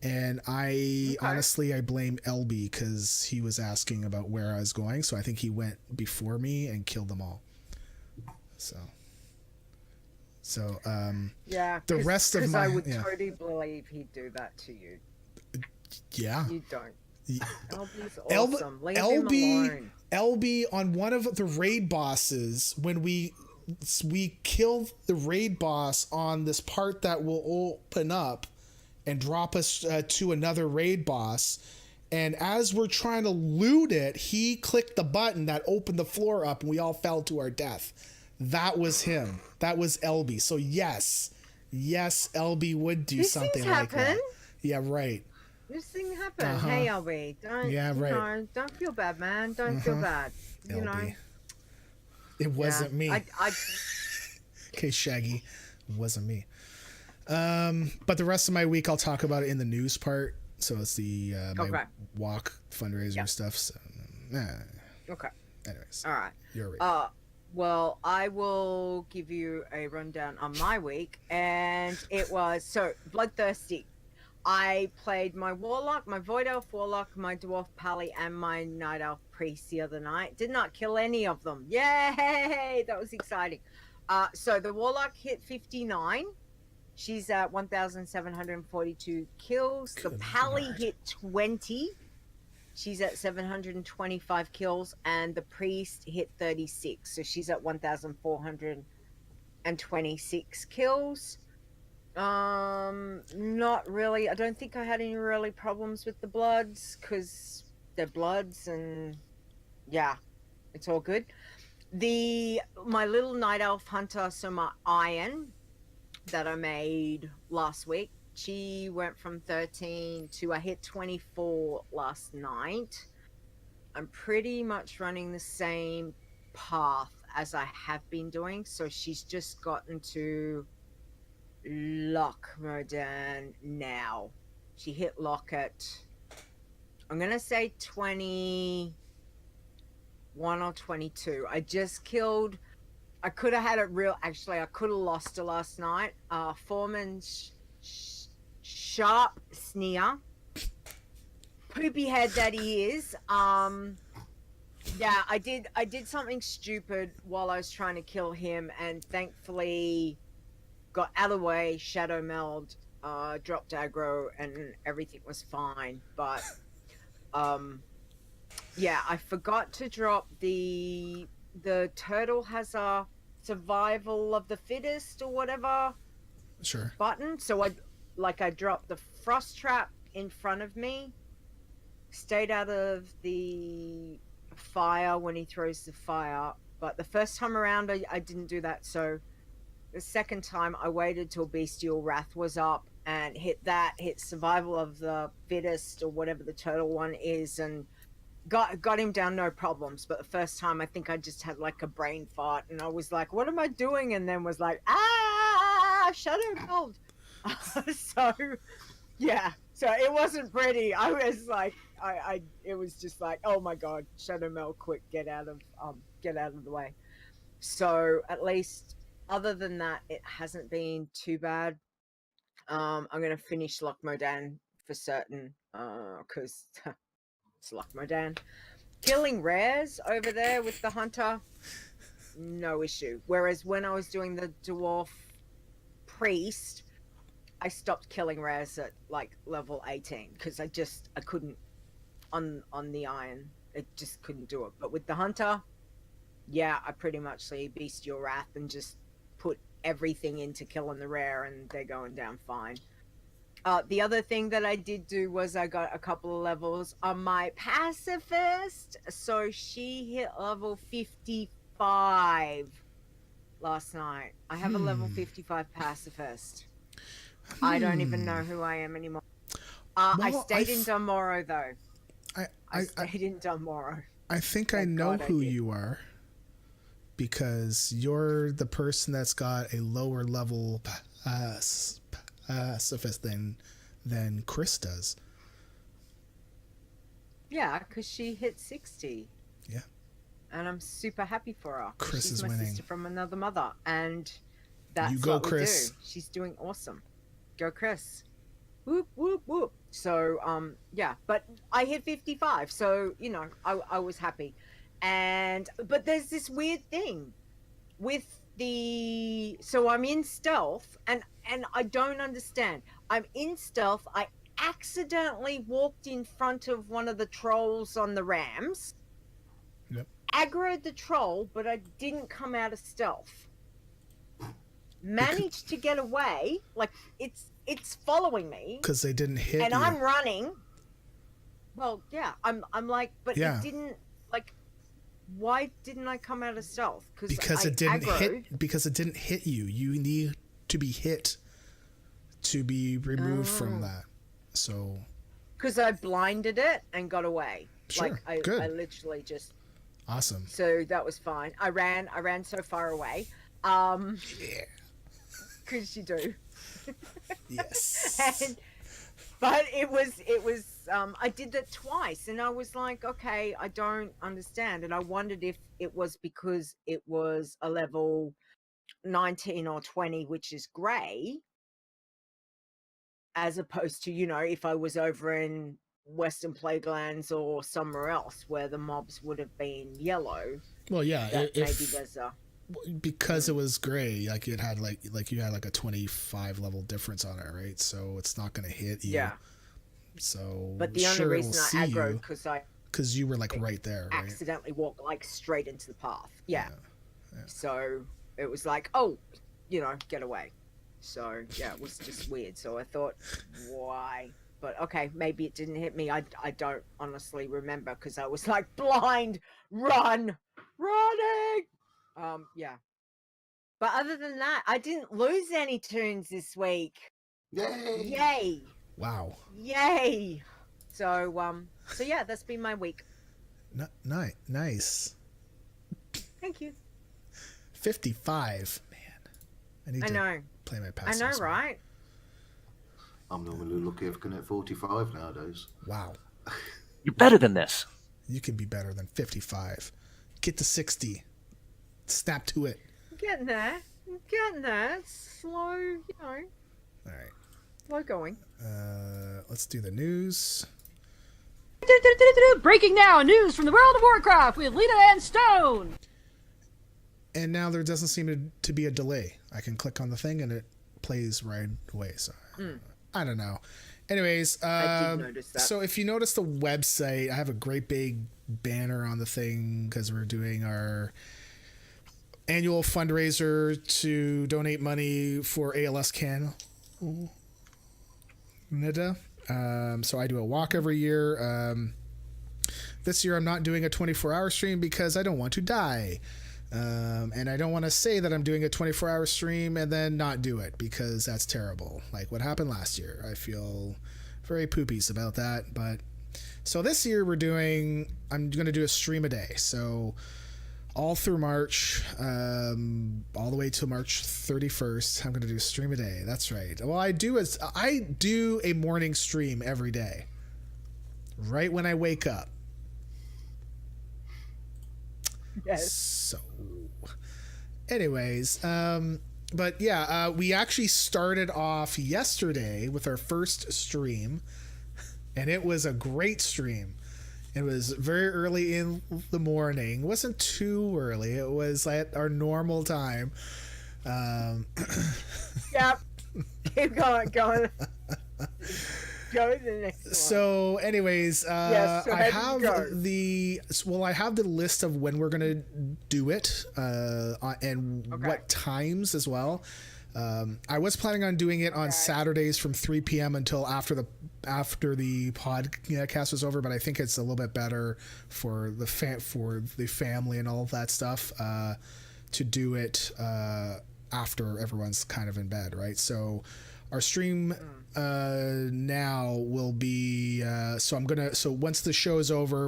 And I honestly blame LB because he was asking about where I was going. So I think he went before me and killed them all. So yeah, the rest of my, I would totally believe he'd do that to you. Yeah. You don't. LB's awesome. Leave him alone. LB on one of the raid bosses, when we killed the raid boss on this part that will open up and drop us to another raid boss, and as we're trying to loot it, he clicked the button that opened the floor up and we all fell to our death. That was him. That was LB. So yes, LB would do something like that. Yeah, right. This thing happened. Hey, LB, don't feel bad, man. Don't feel bad. You LB. know, it wasn't me. Okay, Shaggy, it wasn't me. But the rest of my week, I'll talk about it in the news part. So it's the my walk fundraiser stuff. So, okay. Anyways. All right. You're right. Well, I will give you a rundown on my week, and it was Bloodthirsty. I played my Warlock, my Void Elf Warlock, my Dwarf Pally, and my Night Elf Priest the other night. Did not kill any of them. Yay! That was exciting. So the Warlock hit 59. She's at 1,742 kills. The Pally hit 20. She's at 725 kills. And the Priest hit 36. So she's at 1,426 kills. Not really. I don't think I had any really problems with the Bloods because they're Bloods, and yeah, it's all good. My little Night Elf Hunter, so my Iron that I made last week, she went from 13 to I hit 24 last night. I'm pretty much running the same path as I have been doing, so she's just gotten to lock mode now. She hit lock at, I'm gonna say 21 or 22. I just killed I could have had it real. Actually, I could have lost it last night. Foreman sharp sneer, poopy head that he is. Yeah, I did something stupid while I was trying to kill him, and thankfully got out of the way. Shadow meld, dropped aggro, and everything was fine. But yeah, I forgot to drop the turtle has a survival of the fittest or whatever button. So I dropped the frost trap in front of me, stayed out of the fire when he throws the fire, but the first time around I didn't do that. So the second time I waited till Bestial Wrath was up and hit survival of the fittest or whatever the turtle one is, and got him down no problems. But the first time I think I just had like a brain fart and I was like, what am I doing? And then was like, shadow meld. So yeah, so it wasn't pretty. I was like, it was just like, oh my god, shadow meld, quick, get out of the way. So at least other than that, it hasn't been too bad. I'm gonna finish Loch Modan for certain, because it's Loch Modan. Killing rares over there with the hunter, no issue. Whereas when I was doing the dwarf priest, I stopped killing rares at like level 18 because I couldn't on the iron. It just couldn't do it. But with the hunter, yeah, I pretty much see Bestial Wrath and just put everything into killing the rare, and they're going down fine. The other thing that I did do was I got a couple of levels on my pacifist. So she hit level 55 last night. I have a level 55 pacifist. I don't even know who I am anymore. I stayed in Dunmorrow though. I stayed in Dunmorrow. I think I know who you are, because you're the person that's got a lower level pacifist than Chris does. Yeah, because she hit 60. Yeah. And I'm super happy for her. Chris She's is my winning. sister from another mother, and that's you go, what Chris. we do. She's doing awesome. Go, Chris. Whoop, whoop, whoop. So, yeah, but I hit 55, so, you know, I was happy. But there's this weird thing with so I'm in stealth, and I don't understand. I'm in stealth. I accidentally walked in front of one of the trolls on the rams. Yep. Aggroed the troll, but I didn't come out of stealth. Managed to get away. Like, it's following me because they didn't hit and you. I'm running. Well, yeah, I'm like, but yeah. It didn't, like, why didn't I come out of stealth? Because it didn't hit you. You need to be hit to be removed from that. So because I blinded it and got away. Sure. Like Good. I literally just awesome. So that was fine. I ran so far away. Yeah. Because you do. Yes. But it was I did that twice, and I was like, okay, I don't understand. And I wondered if it was because it was a level 19 or 20, which is grey, as opposed to, you know, if I was over in Western Plaguelands or somewhere else where the mobs would have been yellow. Well, yeah, maybe there's a because it was gray, like it had like you had like a 25 level difference on it, right? So it's not going to hit you. Yeah. So, but the only reason I aggroed because you were like right there, right? Accidentally walked like straight into the path. Yeah. Yeah. So it was like, oh, you know, get away. So yeah, it was just weird. So I thought, why? But okay, maybe it didn't hit me. I don't honestly remember because I was like blind, running. Yeah. But other than that, I didn't lose any tunes this week. Yay! Wow. Yay! So yeah, that's been my week. Nice. Thank you. 55, man. I know. Play my passive. I know, right? I'm normally lucky if I can hit 45 nowadays. Wow. You're better than this. You can be better than 55. Get to 60. Snap to it. getting there. I'm getting there. It's slow, you know. All right. Slow going. Let's do the news. Breaking now, news from the world of Warcraft with Lena and Stone. And now there doesn't seem to be a delay. I can click on the thing and it plays right away. So I don't know. Anyways, I did notice that. So if you notice the website, I have a great big banner on the thing because we're doing our annual fundraiser to donate money for ALS Canada. So I do a walk every year. This year I'm not doing a 24-hour stream because I don't want to die. And I don't want to say that I'm doing a 24-hour stream and then not do it because that's terrible. Like what happened last year. I feel very poopies about that. But so this year I'm going to do a stream a day. So all through March, all the way till March 31st, I'm going to do a stream a day. That's right. Well, I do a morning stream every day. Right when I wake up. Yes. So, anyways, but yeah, we actually started off yesterday with our first stream, and it was a great stream. It was very early in the morning. It wasn't too early. It was at our normal time. Yep. Keep going. Go to the next one. So, anyways, Yes, so I have go. I have the list of when we're gonna do it, and what times as well. I was planning on doing it on Saturdays from 3 p.m. until after the podcast was over, but I think it's a little bit better for the family and all of that stuff to do it after everyone's kind of in bed, right? So our stream now will be so once the show is over,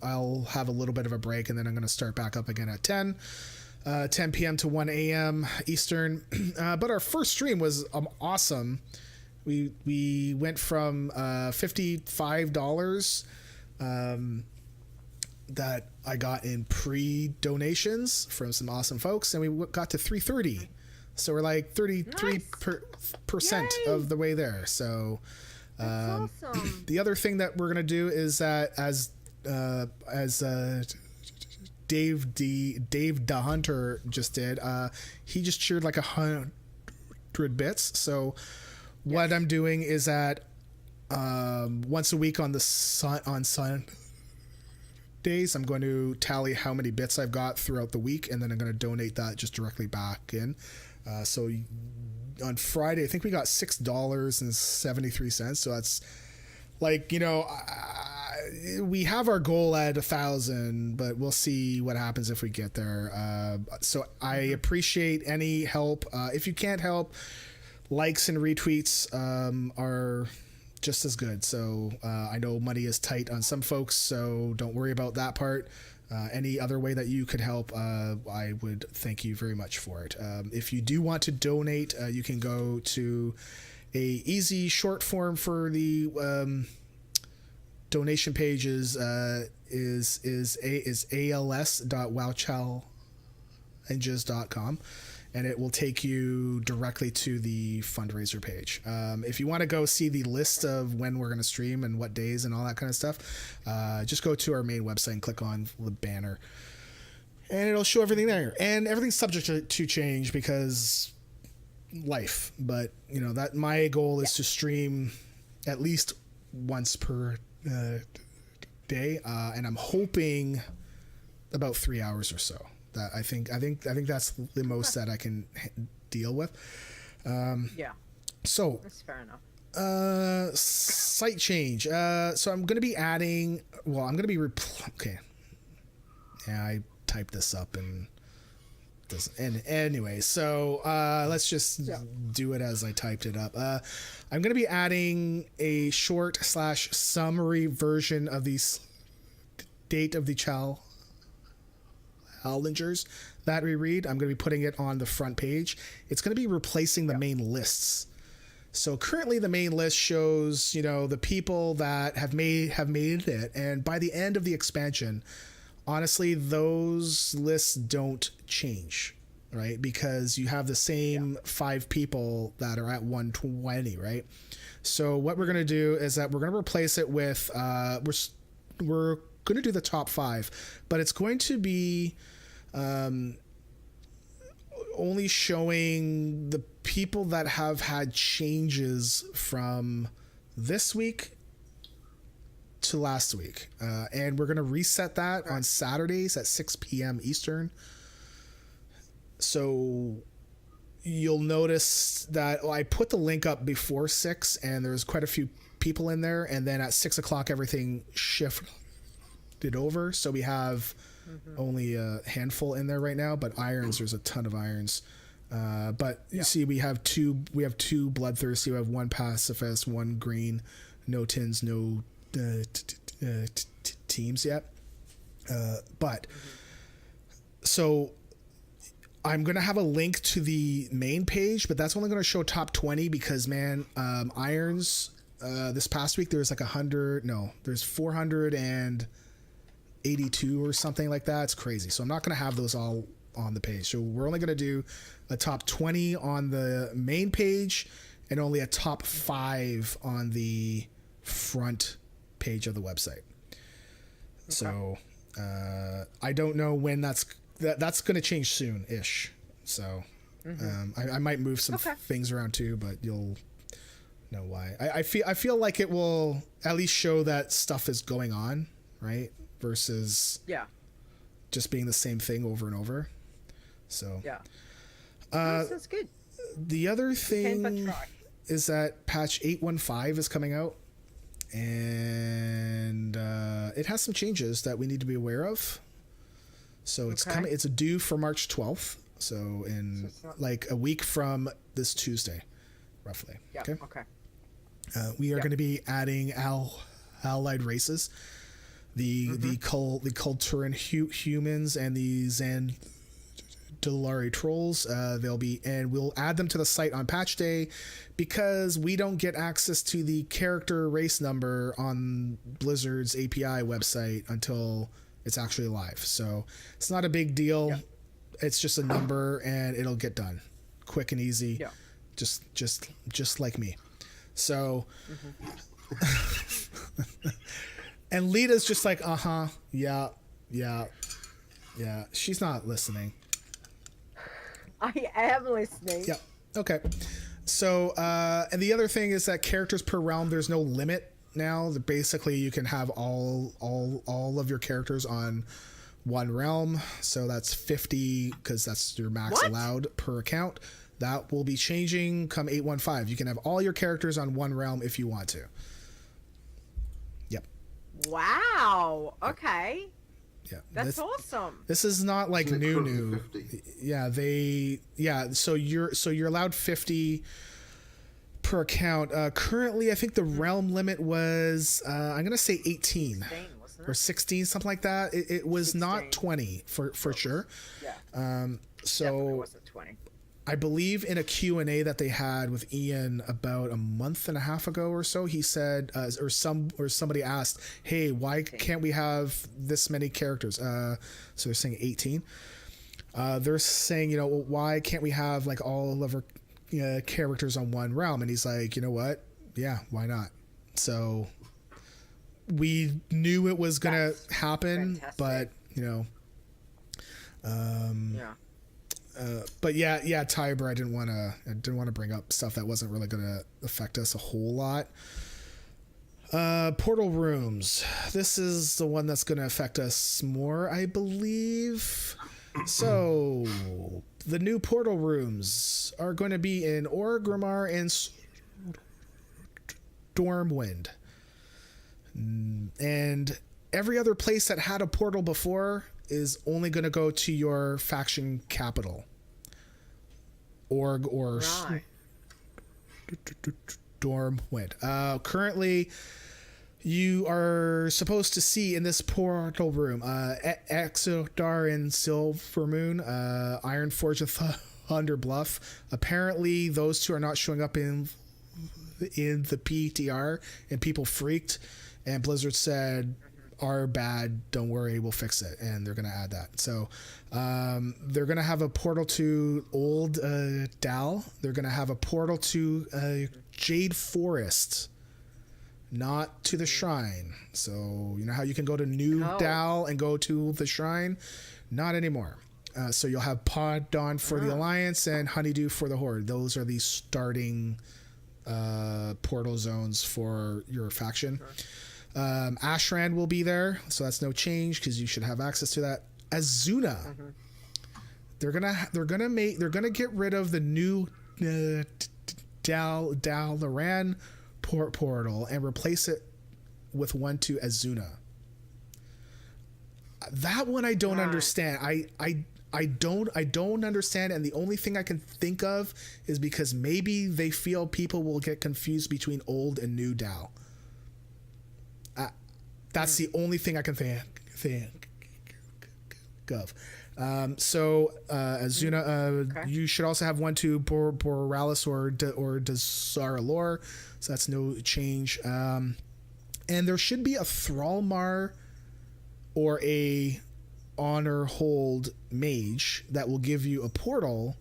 I'll have a little bit of a break, and then I'm gonna start back up again at 10 p.m. to 1 a.m. Eastern. But our first stream was awesome. We went from $55 that I got in pre-donations from some awesome folks, and we got to $330. So we're like 33% of the way there. So That's awesome. the other thing that we're gonna do is that as Dave the Hunter just did, he just cheered like 100 bits. So what I'm doing is that once a week on Sundays, I'm going to tally how many bits I've got throughout the week, and then I'm going to donate that just directly back in. So on Friday, I think we got $6.73. So that's like, we have our goal at 1,000, but we'll see what happens if we get there. So I appreciate any help. If you can't help, likes and retweets are just as good. So I know money is tight on some folks, so don't worry about that part. Any other way that you could help, I would thank you very much for it. If you do want to donate, you can go to a easy short form for the donation page is als.wowchallenges.com, and it will take you directly to the fundraiser page. If you want to go see the list of when we're going to stream and what days and all that kind of stuff, just go to our main website and click on the banner, and it'll show everything there. And everything's subject to change because life, but that my goal is to stream at least once per day, and I'm hoping about 3 hours or so. That I think that's the most that I can deal with. So That's fair enough. Site change. So I'm going to be adding. Well, I'm going to be okay. Yeah, I typed this up and doesn't. And anyway, so let's just do it as I typed it up. I'm going to be adding a short / summary version of the State of the Challengers that we read. I'm going to be putting it on the front page. It's going to be replacing the main lists. So currently the main list shows, the people that have made it. And by the end of the expansion, honestly, those lists don't change, right? Because you have the same 5 people that are at 120, right? So what we're going to do is that we're going to replace it with, we're going to do the top 5, but it's going to be only showing the people that have had changes from this week to last week. And we're going to reset that on Saturdays at 6 p.m. Eastern. So you'll notice that I put the link up before 6 and there's quite a few people in there. And then at 6 o'clock, everything shifted over. So we have only a handful in there right now, but irons, there's a ton of irons. But you see, we have two bloodthirsty, we have 1 pacifist, 1 green, no tins, no teams yet. But so I'm going to have a link to the main page, but that's only going to show top 20 because, man, irons, this past week, there's like 482 or something like that. It's crazy. So I'm not going to have those all on the page. So we're only going to do a top 20 on the main page and only a top 5 on the front page of the website. Okay. So I don't know when that's going to change soon-ish. So I might move some things around too, but you'll know why. I feel like it will at least show that stuff is going on, right? Versus just being the same thing over and over. So that's good. The other thing is that patch 8.15 is coming out, and it has some changes that we need to be aware of. So it's coming. It's due for March 12th. So in like a week from this Tuesday, roughly. Yeah. Okay. We are going to be adding allied races. The Kulturan humans and the Zandalari trolls. They'll be, and we'll add them to the site on patch day because we don't get access to the character race number on Blizzard's API website until it's actually live. So it's not a big deal. Yeah. It's just a number and it'll get done quick and easy. Yeah. Just like me. So, and Lita's just like, yeah. She's not listening. I am listening. Yeah. Okay. So, and the other thing is that characters per realm, there's no limit now. Basically, you can have all of your characters on one realm. So that's 50 because that's your max allowed per account. That will be changing come 8.15. You can have all your characters on one realm if you want to. Yep. Wow. Okay. Yeah. That's awesome. This is not like new. 50? Yeah. So you're allowed 50 per account. Currently, I think the realm limit was I'm gonna say 18 wasn't it? Or 16, something like that. It was 16. Not 20 for sure. Yeah. So definitely wasn't 20. I believe in a Q&A that they had with Ian about a month and a half ago or so, he said, or somebody asked, hey, why can't we have this many characters? So they're saying 18. They're saying, why can't we have like all of our characters on one realm? And he's like, you know what? Yeah, why not? So we knew it was going to happen, fantastic. But, yeah. But yeah, Tiber, I didn't want to bring up stuff that wasn't really going to affect us a whole lot. Portal rooms. This is the one that's going to affect us more, I believe. So the new portal rooms are going to be in Orgrimmar and Stormwind. And every other place that had a portal before is only going to go to your faction capital. Org or Stormwind. Currently, you are supposed to see in this portal room Exodar and Silvermoon, Ironforge and Thunder Bluff. Apparently, those two are not showing up in the PTR, and people freaked. And Blizzard said, are bad. Don't worry, we'll fix it. And they're going to add that. So they're going to have a portal to Old Dal. They're going to have a portal to Jade Forest, not to the shrine. So you know how you can go to New Dal and go to the shrine? Not anymore. So you'll have Pod Dawn for the Alliance and Honeydew for the Horde. Those are the starting portal zones for your faction. Ashran will be there, so that's no change because you should have access to that. Azuna, they're gonna get rid of the new Dalaran portal and replace it with one to Azuna. That one I don't understand. I don't understand, and the only thing I can think of is because maybe they feel people will get confused between old and new Dal. That's the only thing I can think of. Azuna, you should also have one to Borealis or Desaralor, so that's no change. And there should be a Thrallmar or a Honor Hold Mage that will give you a port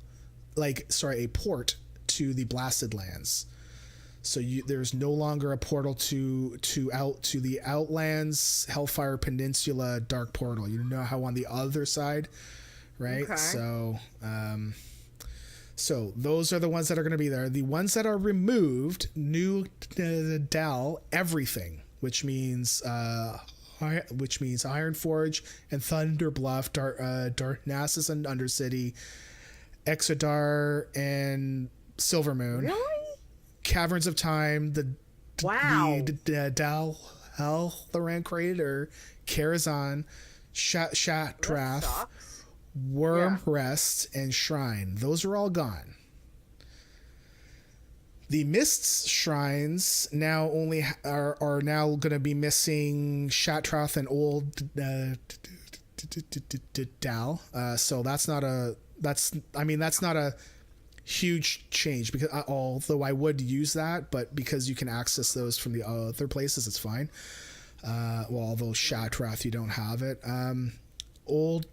to the Blasted Lands. So there's no longer a portal to the Outlands, Hellfire Peninsula, Dark Portal. You know how on the other side, right? Okay. So those are the ones that are going to be there. The ones that are removed, New Dal, everything, which means Ironforge and Thunderbluff, Darknassus and Undercity, Exodar and Silvermoon. Really? Caverns of Time, the Dal Halloran Crater, Karazhan, Shatrath, Worm Rest, and Shrine. Those are all gone. The Mists shrines now only are now going to be missing Shatrath and Old Dal. So that's not a huge change, because although I would use that, but because you can access those from the other places, it's fine. Although Shatrath, you don't have it. Old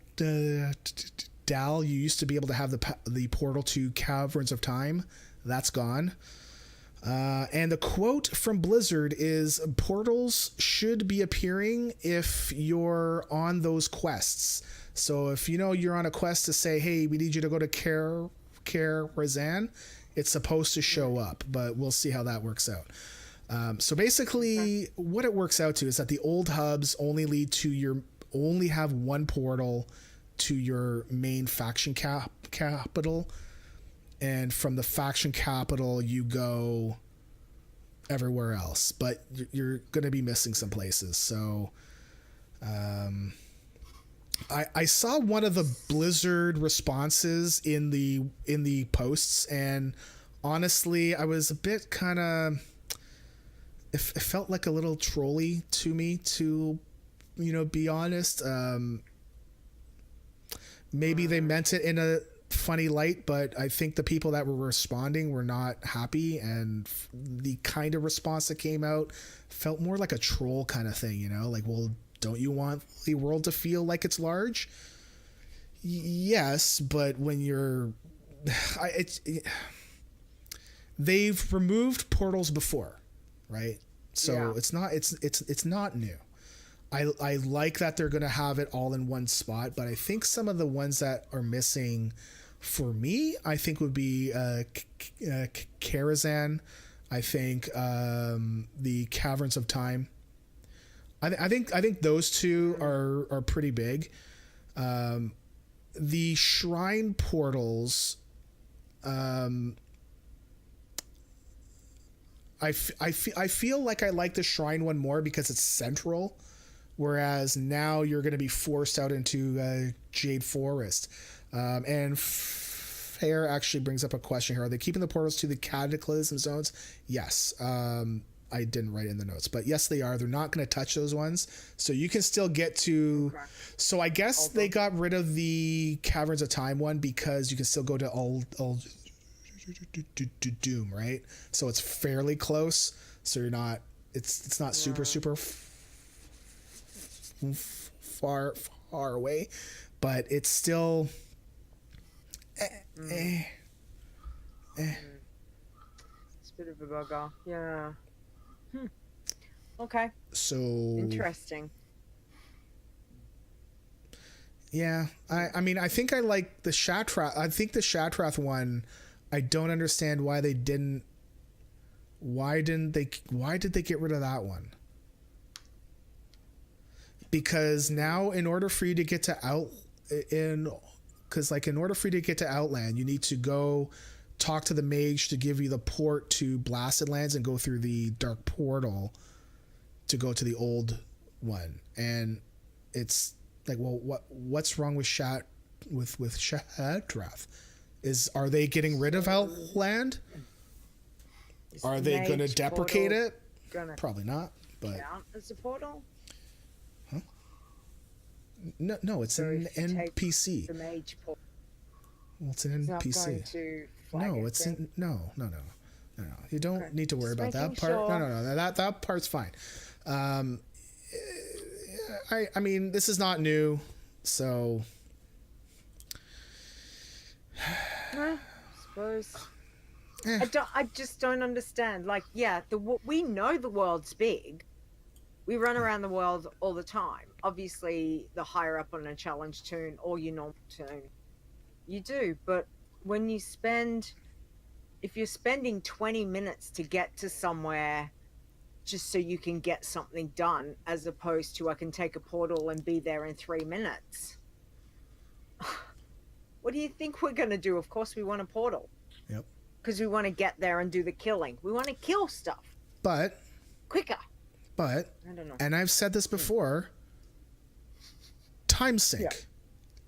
Dal, you used to be able to have the portal to Caverns of Time. That's gone. And the quote from Blizzard is, portals should be appearing if you're on those quests. So if you're on a quest to say, hey, we need you to go to Karazhan, it's supposed to show up, but we'll see how that works out. So basically what it works out to is that the old hubs only have one portal to your main faction capital, and from the faction capital you go everywhere else, but you're going to be missing some places. So I saw one of the Blizzard responses in the posts, and honestly, I was a bit kind of, it felt like a little trolly to me, to be honest. Maybe they meant it in a funny light, but I think the people that were responding were not happy, and the kind of response that came out felt more like a troll kind of thing, like, well, don't you want the world to feel like it's large? Yes, but when you're... they've removed portals before, right? So it's not new. I like that they're going to have it all in one spot, but I think some of the ones that are missing for me, I think would be Karazhan. I think the Caverns of Time. I think those two are pretty big. The shrine portals, I feel like I like the shrine one more because it's central, whereas now you're going to be forced out into Jade Forest. And Fair actually brings up a question here. Are they keeping the portals to the Cataclysm zones? Yes. I didn't write it in the notes, but yes, they are. They're not going to touch those ones. So you can still get to... Okay. So I guess they got rid of the Caverns of Time one because you can still go to all Doom, right? So it's fairly close. So you're not... It's not super far away, but it's still It's a bit of a bugger. Yeah. Okay. So Interesting. Yeah, I mean, I think I like the Shatrath. I think the Shatrath one, I don't understand why they didn't. Why did they get rid of that one? Because now, in order for you to get to in order for you to get to Outland, you need to go talk to the mage to give you the port to Blasted Lands and go through the Dark Portal to go to the old one. And it's like, well, what's wrong with Shatrath? Are they getting rid of Outland? Are they going to deprecate it? Probably not. But count as a portal? Huh? No, it's an NPC. The mage portal. Well, it's an NPC. No, it's no. You don't need to worry about that part. Sure. No. That part's fine. I mean, this is not new, so I suppose. I just don't understand. Like, yeah, we know the world's big. We run around the world all the time. Obviously, the higher up on a challenge toon or your normal toon, you do. But when you if you're spending 20 minutes to get to somewhere just so you can get something done, as opposed to I can take a portal and be there in 3 minutes. What do you think we're going to do? Of course, we want a portal. Yep. Because we want to get there and do the killing. We want to kill stuff. But quicker. But I don't know. And I've said this before. Time sink. Yeah.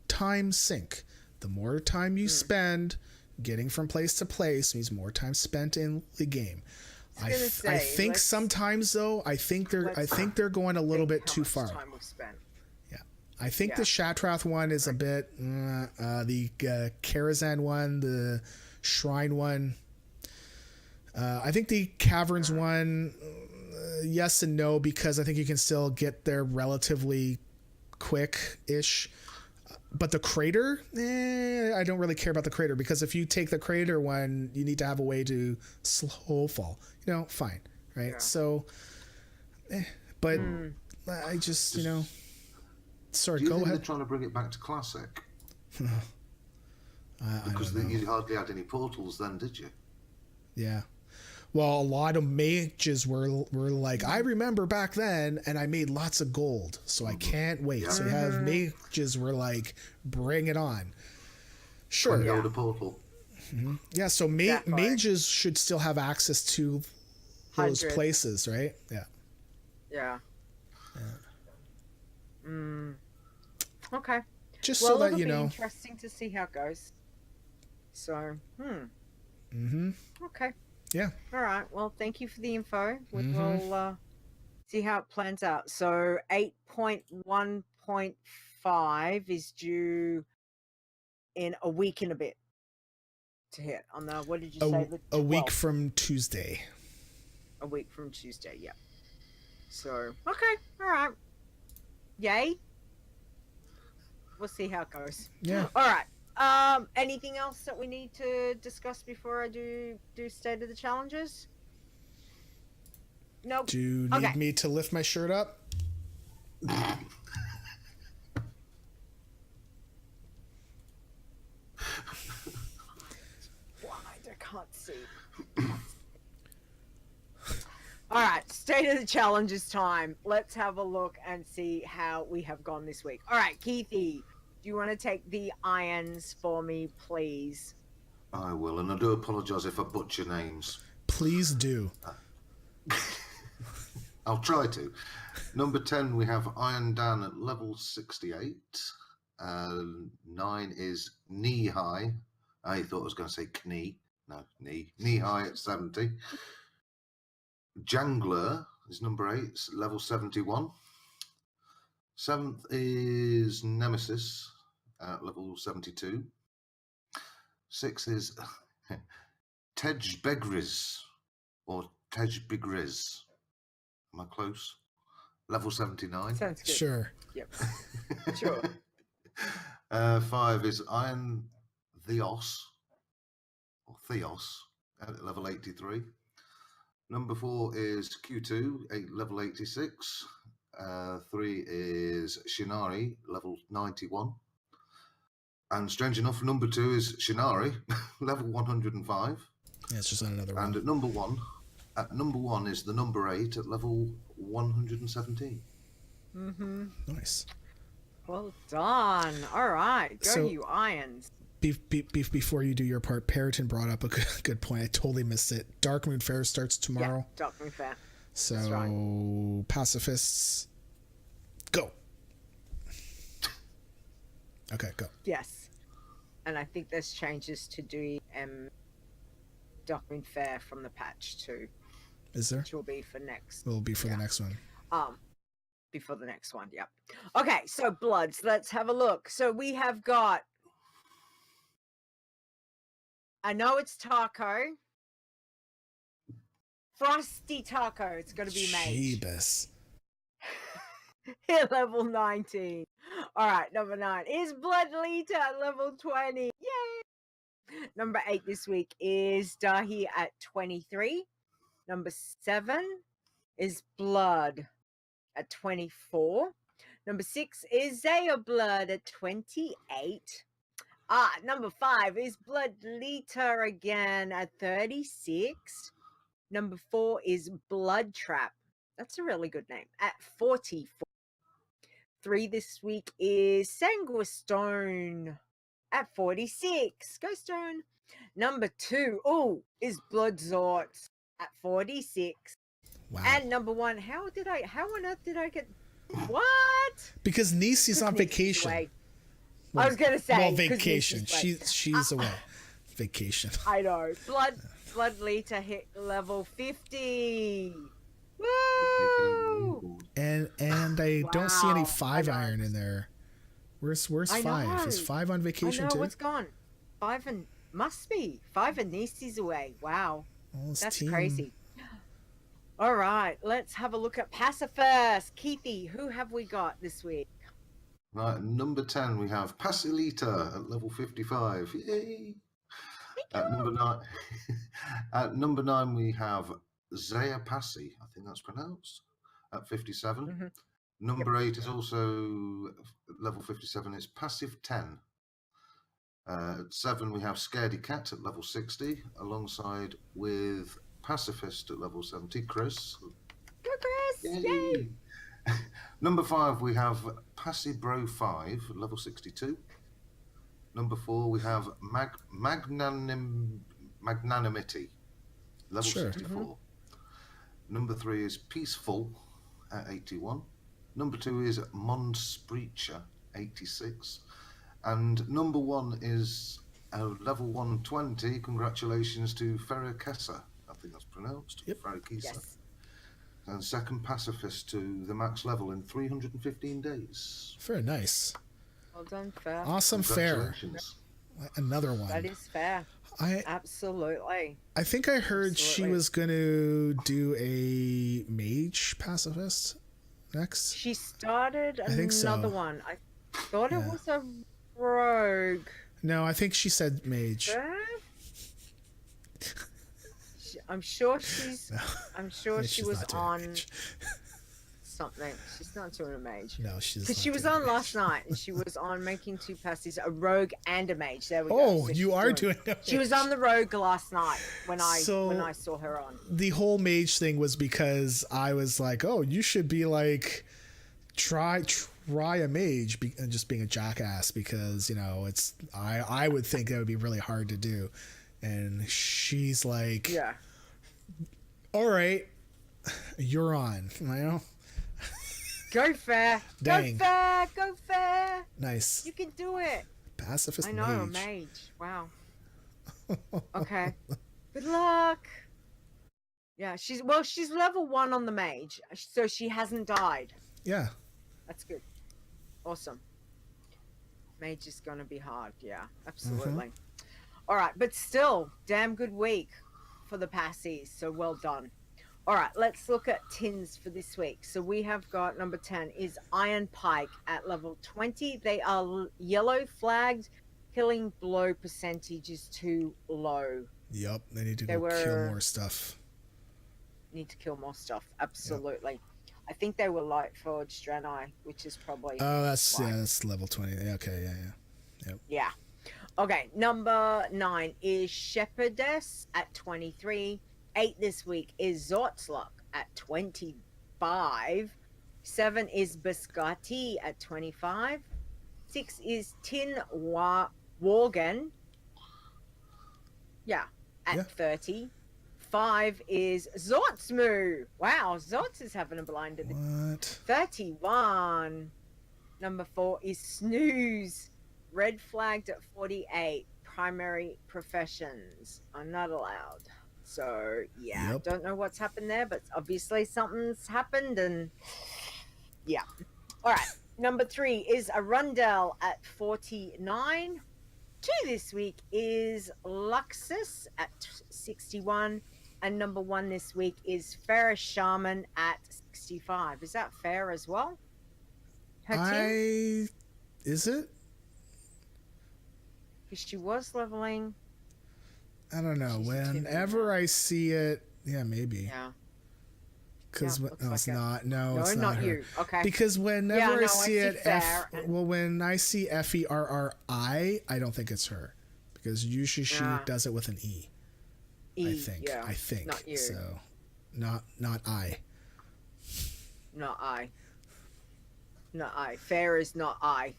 Time sink. The more time you spend getting from place to place means more time spent in the game. I think sometimes though, I think they're going a little bit too far. Time we've spent. Yeah, I think the Shatrath one is a bit. The Karazhan one, the Shrine one. I think the Caverns one, yes and no, because I think you can still get there relatively quick-ish. But the Crater, I don't really care about the Crater, because if you take the Crater one, you need to have a way to slow fall. Fine, right? Yeah. So, but I just, sorry, go ahead. Do you think they're trying to bring it back to Classic? Because you hardly had any portals then, did you? Yeah. Well, a lot of mages were like, I remember back then, and I made lots of gold, so I can't wait. Yeah. So you have mages were like, bring it on. Sure. Go to portal. Mm-hmm. Yeah, so mages should still have access to those places, right? Yeah. Yeah. Okay. Just so that you know. Interesting to see how it goes. So, Mm-hmm. Okay. Yeah. All right. Well, thank you for the info. We'll see how it plans out. So 8.1.5 is due in a week and a bit to hit on the, what did you say? A week from Tuesday. A week from Tuesday, yeah. So, okay. All right. Yay. We'll see how it goes. Yeah. All right. Anything else that we need to discuss before I do State of the Challenges? Nope. Do you need me to lift my shirt up? Blind, I can't see. All right, State of the Challenges time. Let's have a look and see how we have gone this week. All right, Keithy. Do you want to take the irons for me, please? I will, and I do apologise if I butcher names. Please do. I'll try to. Number 10, we have Iron Dan at level 68. 9 is Knee High. I thought I was going to say Knee. No, Knee. Knee High at 70. Jangler is number 8, level 71. 7th is Nemesis at level 72. 6th is Tej Begriz or Tej Bigriz. Am I close? Level 79. Sounds good. Sure. Yep. Sure. 5 is Iron Theos, or Theos, at level 83. Number 4 is Q2, level 86. 3 is Shinari, level 91. And strange enough, number 2 is Shinari, level 105. Yeah, it's just on another one. And at number one is the number 8 at level 117. Nice. Well done. All right, go So- you Irons. Before you do your part, Periton brought up a good point. I totally missed it. Darkmoon Faire starts tomorrow. Yeah, Darkmoon Faire. So, right. pacifists, go. Okay, go. Yes. And I think there's changes to do Darkmoon Faire from the patch too, Is there? which will be for next. It'll be for the next one. Before the next one. Yep. Okay, so Bloods. Let's have a look. So we have got. I know it's Taco. Frosty Taco. It's going to be Mage. Jeebus. Hit level 19. All right, number 9 is Blood Lita at level 20. Yay! Number 8 this week is Dahi at 23. Number 7 is Blood at 24. Number 6 is Zaya Blood at 28. Number 5 is Blood Lita again at 36. Number 4 is Blood Trap. That's a really good name. At 44. 3 this week is Sanguistone at 46. Go Stone. Number 2, is Bloodzort at 46. Wow. And number 1, how on earth did I get what? Because Nisi's on vacation. Away. I was gonna say Well, vacation. She's away. Vacation. I know. Blood Lita hit level 50. Woo! And I don't see any Wow, 5 I know. iron in there. Where's I 5? know. Is 5 on I vacation know too? what's gone. 5 and must be 5 and Nisi's away. Wow, Oh, it's that's team. crazy. All right, let's have a look at Pacifist. Keithy, who have we got this week? Right, number 10 we have Pasilita at level 55. Yay! At number 9 we have Zaya Pasi, I think that's pronounced, at 57. Mm-hmm. Number 8 is also level 57. It's Passive 10. At 7 we have Scaredy Cat at level 60, alongside with Pacifist at level 70, Chris. Go Chris! Yay! Number 5 we have Passibro 5 at level 62. Number 4 we have Magnanimity, level 64. Number 3 is Peaceful at 81. Number 2 is Monspreacher, 86. And number 1 is level 120. Congratulations to Ferrakessa. I think that's pronounced. Yep. Ferrakessa. Yes. And second pacifist to the max level in 315 days. Very nice. Well done, Fair. Awesome Fair. Congratulations. Another one. That is fair. Absolutely. I think I heard she was going to do a mage pacifist next. She started think so. another one. I thought it was a rogue. No, I think she said mage. I'm sure she's. I'm sure she She's was not doing on mage. something. She's not doing a mage. No, she's Because not she was doing on mage. last night, and she was on making 2 passes, a rogue and a mage. There we go. Oh, So you she's are doing a She was on the rogue last night when I So- saw her on. The whole mage thing was because I was like, oh, you should be like, try a mage, and just being a jackass, because, you know, it's, I would think that would be really hard to do. And she's like, Yeah. all right, you're on. You know? Go Fair. Dang. Go Fair. Go Fair. Nice. You can do it. Pacifist I know, a mage. mage. Wow. Okay. Good luck. Yeah, she's level 1 on the mage, so she hasn't died. Yeah. That's good. Awesome. Mage is gonna be hard. Yeah, absolutely. All right, but still, damn good week for the passies. So well done. All right, let's look at tins for this week. So we have got number 10 is Iron Pike at level 20. They are yellow flagged. Killing blow percentage is too low. Yep, they need to kill more stuff. Need to kill more stuff, absolutely. Yep. I think they were light forged Draenei, which is probably... Oh, that's level 20. Okay, yeah. Yep. Yeah. Okay, number 9 is Shepherdess at 23. 8 this week is Zortzluck at 25. 7 is Biscotti at 25. 6 is Tin Worgen. Yeah, at 30. 5 is Zortzmoo. Wow, Zortz is having a blinder. What? 31. Number 4 is Snooze. Red flagged at 48. Primary professions are not allowed. So, yeah, don't know what's happened there, but obviously something's happened, and yeah. All right, number 3 is Arundel at 49. 2 this week is Luxus at 61. And number 1 this week is Farrah Shaman at 65. Is that fair as well? Is it? Because she was leveling. I don't know. Whenever I see it, yeah, maybe. Yeah. Because it's not. No, it's not her. You. Okay. Because whenever I see it, when I see Ferri, I don't think it's her, because usually she does it with an E. I think. Yeah. I think. Not you. So, not I. Not I. Not I. Fair is not I.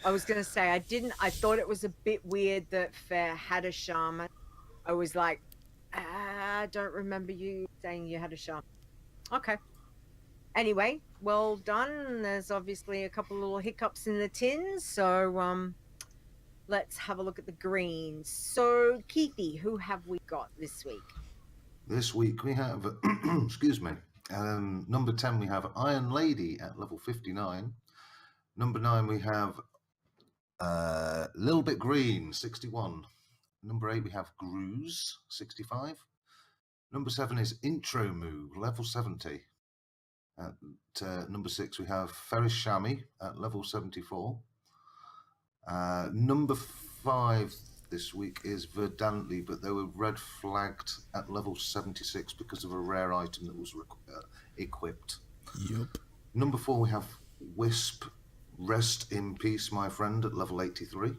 I was gonna say I thought it was a bit weird that Fair had a shaman. I was like, I don't remember you saying you had a shaman. Okay. Anyway, well done. There's obviously a couple little hiccups in the tins, so let's have a look at the greens. So Keithy, who have we got this week? This week we have excuse me. Number 10 we have Iron Lady at level 59. Number 9 we have Little Bit Green, 61. Number 8 we have Grooze, 65. Number 7 is Intro Move, level 70. At number 6 we have Ferris Shami at level 74. Number 5 this week is Verdantly, but they were red flagged at level 76 because of a rare item that was equipped. Yep. Number 4 we have Wisp, Rest in Peace, my friend, at level 83.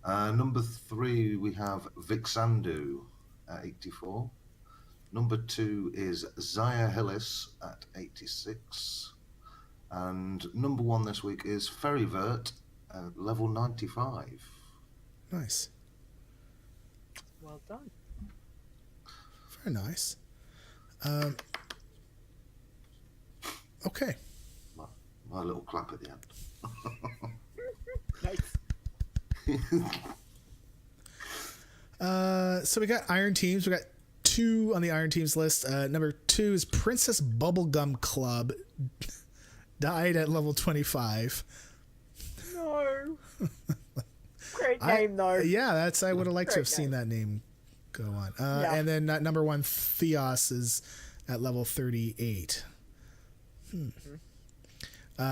Number 3 we have Vixandu at 84. Number 2 is Zaya Hillis at 86. And number 1 this week is Ferryvert at level 95. Nice. Well done. Very nice. Okay. My little clap at the end. Nice. So we got Iron Teams. We got 2 on the Iron Teams list. Number 2 is Princess Bubblegum Club. Died at level 25. No. Great name, though. Yeah, I would have liked to have seen that name go on. And then number 1, Theos, is at level 38.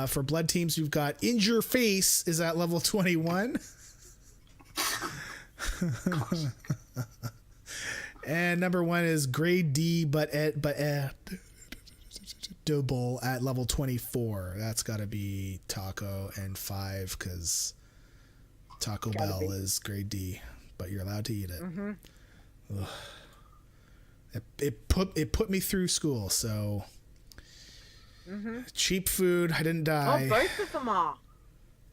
For Blood Teams, we've got In Your Face is at level 21. And number 1 is Grade D, but double at level 24. That's got to be Taco and 5, because Taco Bell is Grade D, but you're allowed to eat it. Mm-hmm. It put me through school, so cheap food. I didn't die. Oh, both of them are.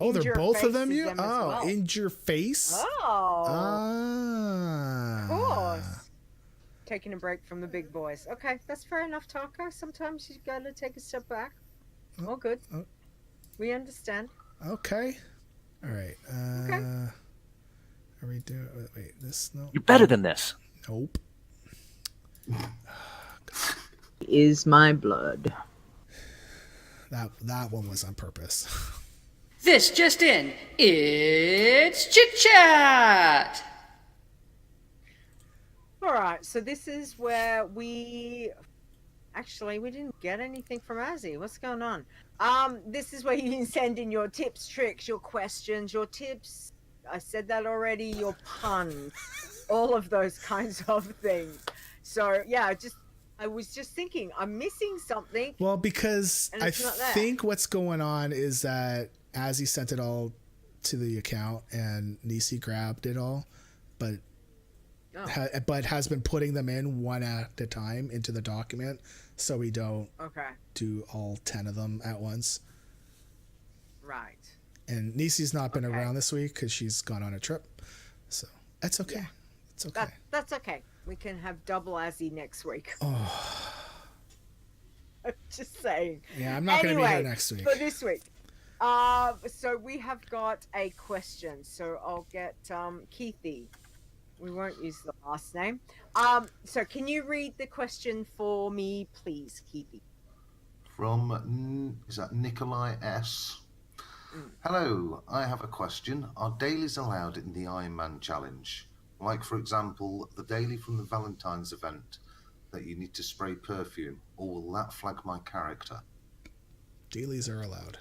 Oh, they're both of them. Well. In Your Face. Oh, of course. Taking a break from the big boys. Okay, that's fair enough, Taco. Sometimes you gotta take a step back. All good. We understand. Okay. All right. Okay. Are we doing? Wait, this no. You're better than this. Nope. Is my blood. That one was on purpose. This just in. It's Chit Chat! All right, so this is where we didn't get anything from Azzy. What's going on? This is where you can send in your tips, tricks, your questions, your tips. I said that already. Your puns, all of those kinds of things. So yeah, I was just thinking, I'm missing something. Well, because I not there. think what's going on is that Azzy sent it all to the account and Nisi grabbed it all, but has been putting them in one at a time into the document, so we don't do all 10 of them at once. Right. And Nisi's not been around this week because she's gone on a trip, so that's okay. Yeah. It's okay. That's okay. We can have double Azzy next week. Oh. I'm just saying. Yeah, I'm not going to be here next week. For this week. So we have got a question. So I'll get Keithy. We won't use the last name. So can you read the question for me, please, Keithy? From, is that Nikolai S? Hello, I have a question. Are dailies allowed in the Iron Man challenge? Like, for example, the daily from the Valentine's event that you need to spray perfume, or will that flag my character? Dailies are allowed.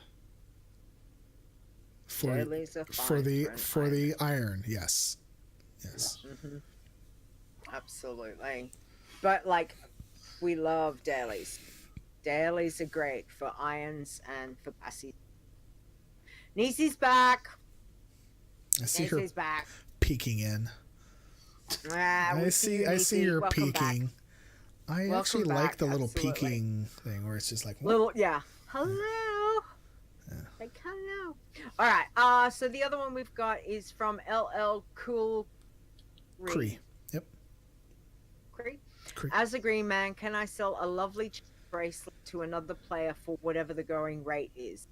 Dailies are fine for the iron, yes. Mm-hmm. Absolutely. But like, we love dailies. Dailies are great for irons and for passive. Nisi's back. I see Nisi's her back. peeking in. I see her peeking. Back. I actually like the little peeking thing where it's just like little, yeah. Hello. Yeah. Like hello. All right. So the other one we've got is from LL Cool. Cree. Yep. Cree. Cree. As a green man, can I sell a lovely bracelet to another player for whatever the going rate is?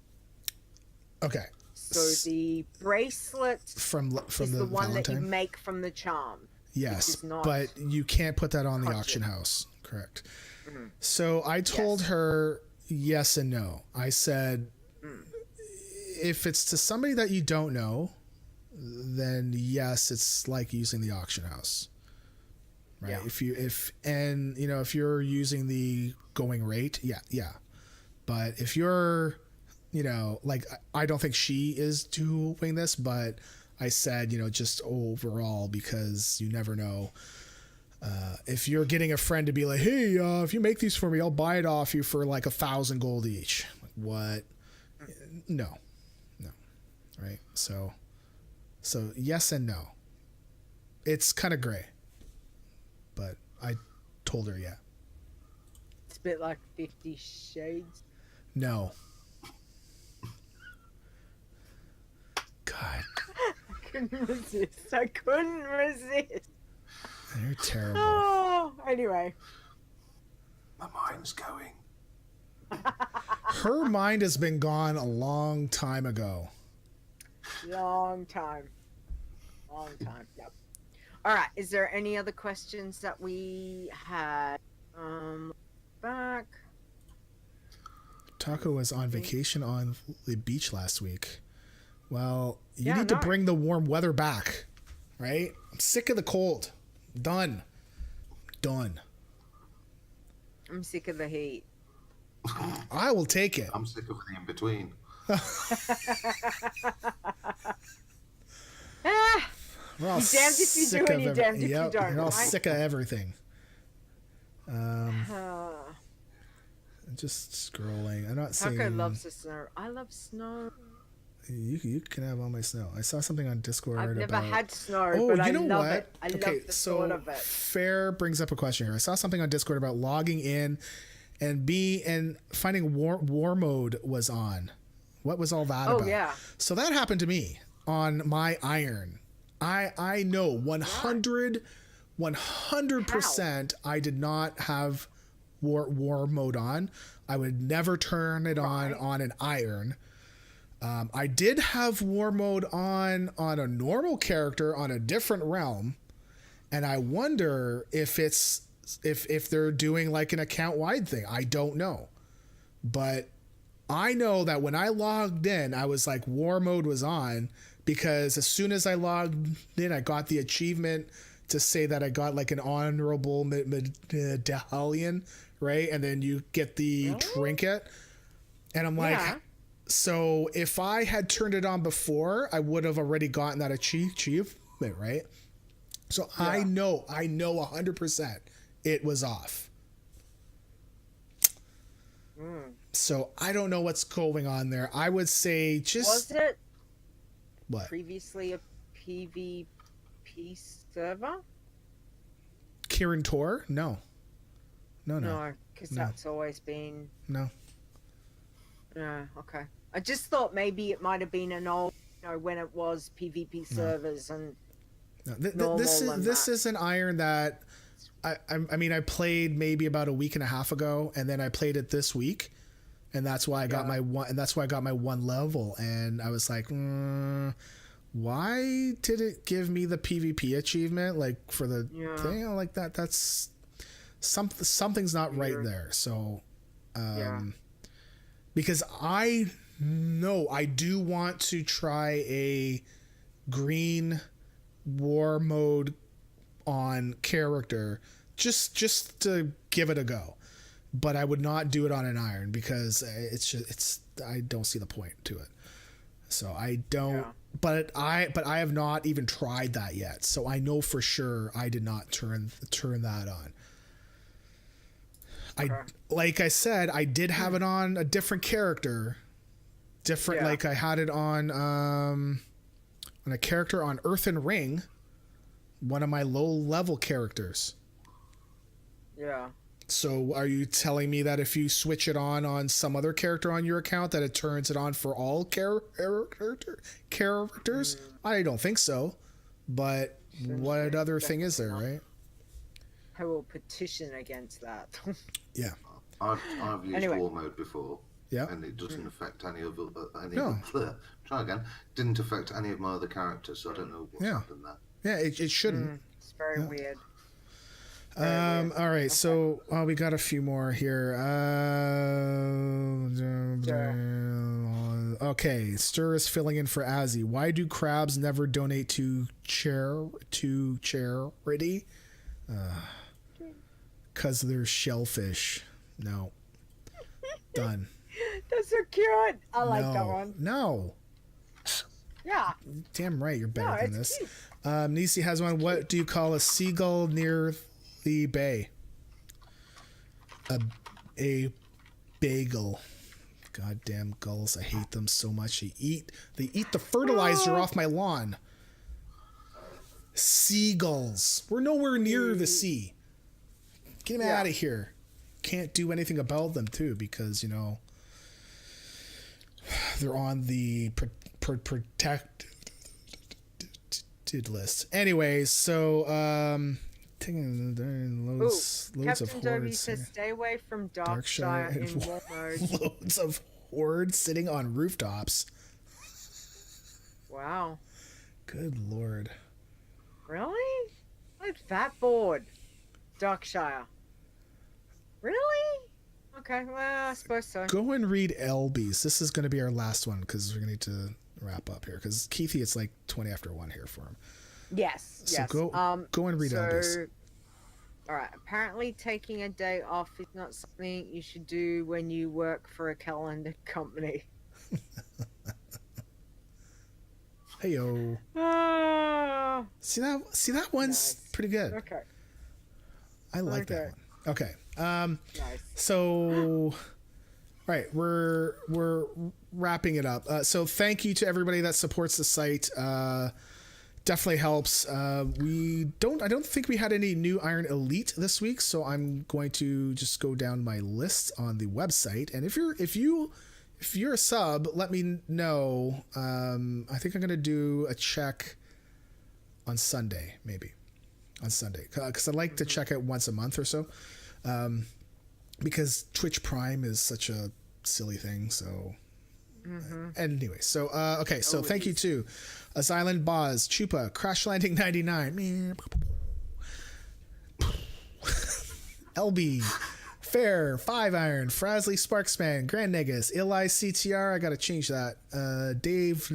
Okay. So the bracelet from is the one Valentine? that you make from the charm. Yes, but you can't put that on the auction house. Correct. Mm-hmm. So I told her yes and no. I said, if it's to somebody that you don't know, then yes, it's like using the auction house, right? Yeah. If you're using the going rate, yeah. But if you're, like, I don't think she is doing this, but I said, just overall, because you never know. If you're getting a friend to be like, hey, if you make these for me, I'll buy it off you for like 1,000 gold each. Like, what? No. Right. So yes and no. It's kind of gray, but I told her, yeah. It's a bit like 50 Shades. No. God. I couldn't resist. They're terrible. Oh, anyway. My mind's going. Her mind has been gone a long time ago. Long time. Yep. All right. Is there any other questions that we had? Back. Taco was on vacation on the beach last week. Well, you need to bring the warm weather back, right? I'm sick of the cold. Done. I'm sick of the heat. I will take it. I'm sick of the in-between. You're damned if you do and you're damned if you don't. You're all sick of everything. Just scrolling. I'm not saying. Taco loves the snow. I love snow. You can have all my snow. I saw something on Discord. I've never had snow, but I love it. I love the thought of it. Fair brings up a question here. I saw something on Discord about logging in and finding war mode was on. What was all that about? Oh yeah. So that happened to me on my iron. I know 100% I did not have war mode on. I would never turn it on an iron. I did have war mode on a normal character on a different realm, and I wonder if they're doing like an account wide thing. I don't know, but I know that when I logged in, I was like war mode was on, because as soon as I logged in, I got the achievement to say that I got like an honorable medallion, right? And then you get the trinket. And I'm like, so if I had turned it on before, I would have already gotten that achievement, right? So I know 100% it was off. So I don't know what's going on there. I would say just... Was it what? previously a PvP server? Kirin Tor? No. No, because that's always been... No. Yeah, okay. I just thought maybe it might have been an old, when it was PvP servers and... No. This is an iron that... I mean, I played maybe about a week and a half ago, and then I played it this week, and that's why I got my one. And that's why I got my one level. And I was like, why did it give me the PvP achievement like for the thing like that? That's something's not right there. So, because I know I do want to try a green war mode on character just to give it a go, but I would not do it on an iron because I don't see the point to it. So I don't but I have not even tried that yet, so I know for sure I did not turn that on. Like I said, I did have it on a different character, like I had it on a character on Earthen Ring, one of my low level characters. Yeah. So are you telling me that if you switch it on some other character on your account that it turns it on for all characters? I don't think so. But what other thing is there, right? I will petition against that. Yeah. I've used war mode before. Yeah. And it doesn't affect any of try again. Didn't affect any of my other characters, so I don't know what's happened there. Yeah, it shouldn't. It's very weird. All right, so we got a few more here. Okay, Stir is filling in for Azzy. Why do crabs never donate to charity? Because they're shellfish. No. Done. That's so cute. I like that one. No. Yeah. Damn right, you're better than this. Nisi has one. What do you call a seagull near the bay? A bagel. Goddamn gulls! I hate them so much. They eat the fertilizer off my lawn. Seagulls. We're nowhere near the sea. Get them out of here. Can't do anything about them too because they're on the protected list. Anyways, so taking loads Captain of Dobie hordes. says stay away from Darkshire in war mode. Loads of hordes sitting on rooftops. Wow. Good lord. Really? I'm that bored. Darkshire. Really? Okay, well, I suppose so. Go and read Elby's. This is going to be our last one because we're going to need to wrap up here because Keithy, it's like 20 after 1 here for him. Yes. So go and read Elby's. All right. Apparently, taking a day off is not something you should do when you work for a calendar company. Heyo. See that one's pretty good. Okay. I like that one. Okay. Nice. So, all right, we're wrapping it up. So thank you to everybody that supports the site. Definitely helps. I don't think we had any new Iron Elite this week, so I'm going to just go down my list on the website. And if you're a sub, let me know. I think I'm gonna do a check on Sunday, maybe on Sunday, because I like to check it once a month or so. Because Twitch Prime is such a silly thing. So, anyway, so okay, so thank you to Asylum Boz, Chupa, Crash Landing 99, LB, Fair, 5 Iron, Frasley Sparksman, Grand Negus, Eli CTR. I gotta change that. Dave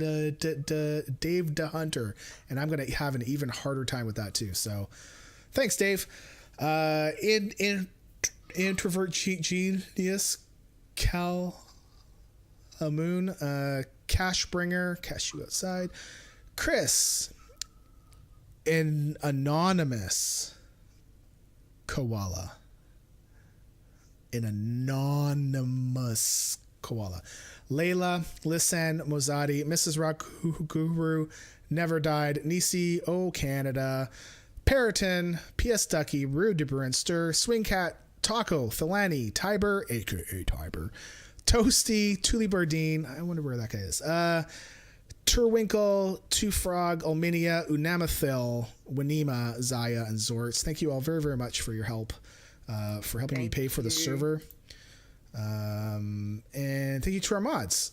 the Hunter, and I'm gonna have an even harder time with that too. So, thanks, Dave. Introvert Genius, Cal Moon, Cashbringer, Cash You Outside, Chris, an anonymous koala. Layla, Lisan, Mozadi, Mrs. Rock Guru, Never Died, Nisi, Oh Canada, Periton, P.S. Ducky, Rude Debrunster, Swingcat, Taco, Thalani, Tiber, aka Tiber, Toasty, Tuli Bardine, I wonder where that guy is, Turwinkle, Two Frog, Alminia, Unamathil, Winima, Zaya, and Zorts. Thank you all very, very much for your help. For helping me pay for the server. And thank you to our mods.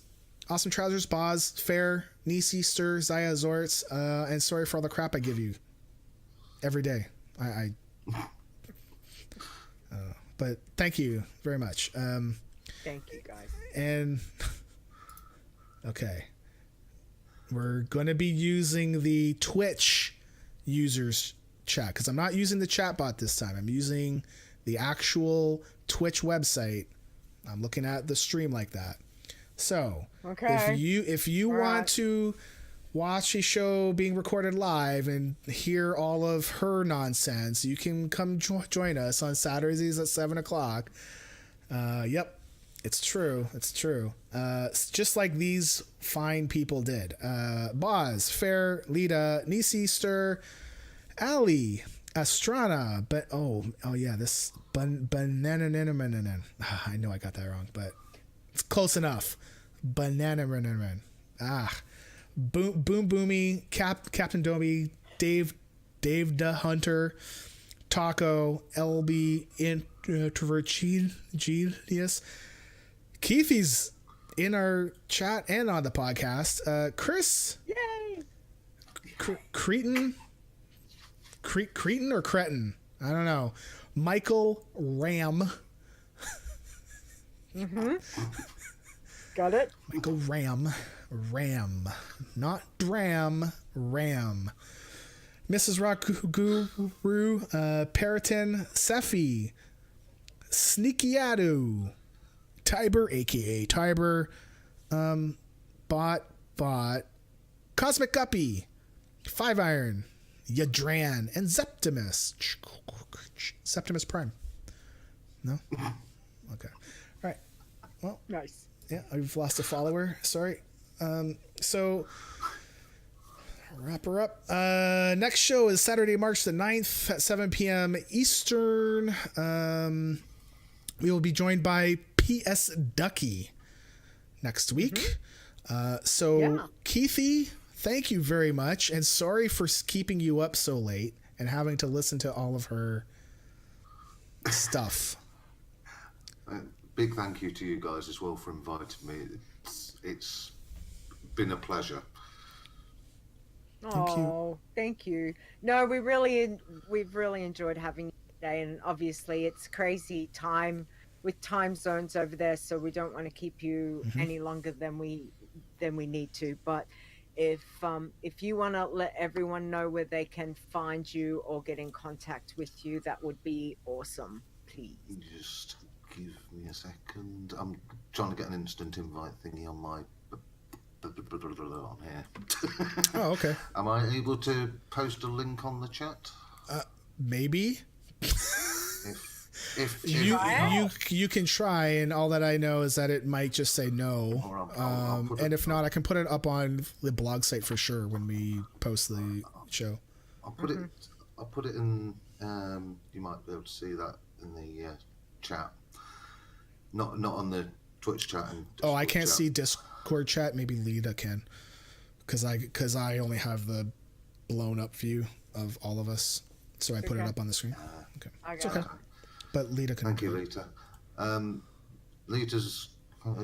Awesome Trousers, Boz, Fair, Nisi, Stir, Zaya, Zorts, and sorry for all the crap I give you every day. But thank you very much. Thank you, guys. And okay. We're going to be using the Twitch users chat because I'm not using the chat bot this time. I'm using the actual Twitch website. I'm looking at the stream like that. So if you want to watch a show being recorded live and hear all of her nonsense, you can come join us on Saturdays at 7:00. Yep, it's true. It's true. Just like these fine people did. Boz, Fair, Lita, Nisi, Stir, Ali, Astrana, but oh yeah, this banana. I know I got that wrong, but it's close enough. Banana. Boom Boomy, Captain Domi, Dave the Hunter, Taco, LB, Introvert Genius. Keithy's in our chat and on the podcast. Chris, yay! Cretin or Cretin? I don't know. Michael Ram. Got it? Michael Ram. Not Dram. Ram. Mrs. Rock Guru. Periton. Sephi. Sneakyadu. Tiber, aka Tiber. Bot. Cosmic Guppy. 5 Iron. Yadran and Septimus Prime. No? Okay. All right. Well, nice. Yeah, I've lost a follower. Sorry. So wrap her up. Next show is Saturday, March the 9th at 7 p.m. Eastern. We will be joined by P.S. Ducky next week. Keithy, thank you very much, and sorry for keeping you up so late and having to listen to all of her stuff. Big thank you to you guys as well for inviting me. It's been a pleasure. Thank you. No, we've really enjoyed having you today, and obviously it's crazy time with time zones over there, so we don't want to keep you any longer than we need to. But if you want to let everyone know where they can find you or get in contact with you, that would be awesome, please. Just give me a second. I'm trying to get an instant invite thingy on my on here. Oh, okay. Am I able to post a link on the chat? Maybe. If you can try, and all that I know is that it might just say no. And if not, I can put it up on the blog site for sure when we post the show. I'll put it in. You might be able to see that in the chat. Not on the Twitch chat. Oh, I can't see Discord chat. Maybe Lita can, because I only have the blown up view of all of us, so I put it up on the screen. Okay, it's okay. But Lita can. Thank you, Lita. Lita's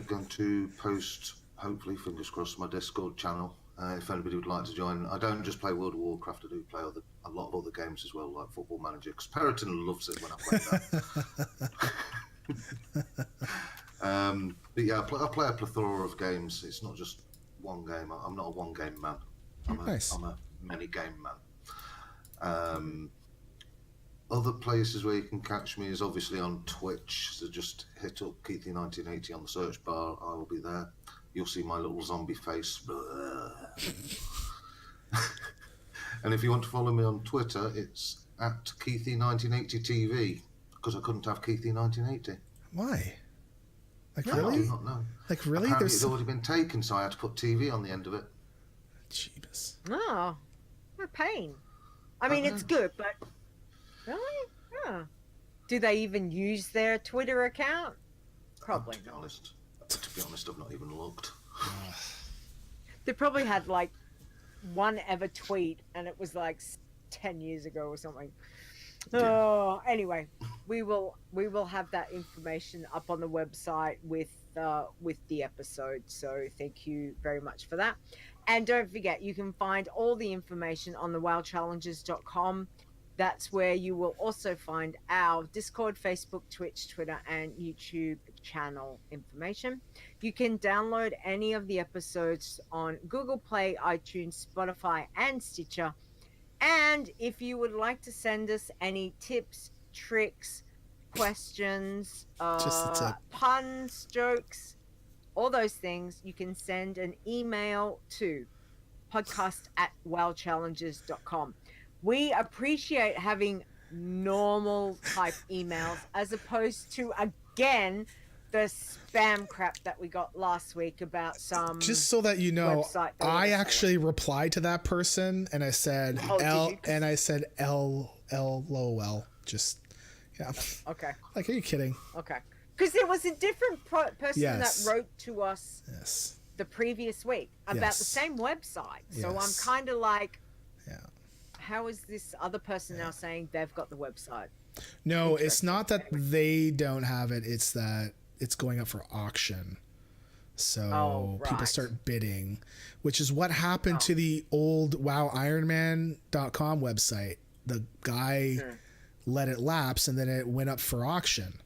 going to post, hopefully, fingers crossed, my Discord channel. If anybody would like to join. I don't just play World of Warcraft. I do play a lot of other games as well, like Football Manager. Because Periton loves it when I play that. But yeah, I play a plethora of games. It's not just one game. I'm not a one game man. I'm a many game man. Other places where you can catch me is obviously on Twitch. So just hit up Keithy1980 on the search bar. I will be there. You'll see my little zombie face. And if you want to follow me on Twitter, it's at Keithy1980TV, because I couldn't have Keithy1980. Why? Like, I really? do not know. Like, really? Apparently it's already been taken, so I had to put TV on the end of it. Jeebus. Oh, what a pain. I mean, it's good, but really? Yeah. Do they even use their Twitter account? Probably To be honest, I've not even looked. They probably had like one ever tweet, and it was like 10 years ago or something. Yeah. Oh, anyway, we will have that information up on the website with the episode. So thank you very much for that. And don't forget, you can find all the information on the wowchallenges.com. That's where you will also find our Discord, Facebook, Twitch, Twitter, and YouTube channel information. You can download any of the episodes on Google Play, iTunes, Spotify, and Stitcher. And if you would like to send us any tips, tricks, questions, puns, jokes, all those things, you can send an email to podcast@wowchallenges.com. We appreciate having normal type emails as opposed to, again, the spam crap that we got last week about some. Just so that you know, I actually selling. Replied to that person and I said LOL. Just, yeah. Okay. Like, are you kidding? Okay. Because there was a different person Yes. that wrote to us the previous week about the same website. So I'm kind of like, how is this other person now saying they've got the website? No, it's not that they don't have it. It's that it's going up for auction. So people start bidding, which is what happened to the old WoWIronman.com website. The guy let it lapse and then it went up for auction.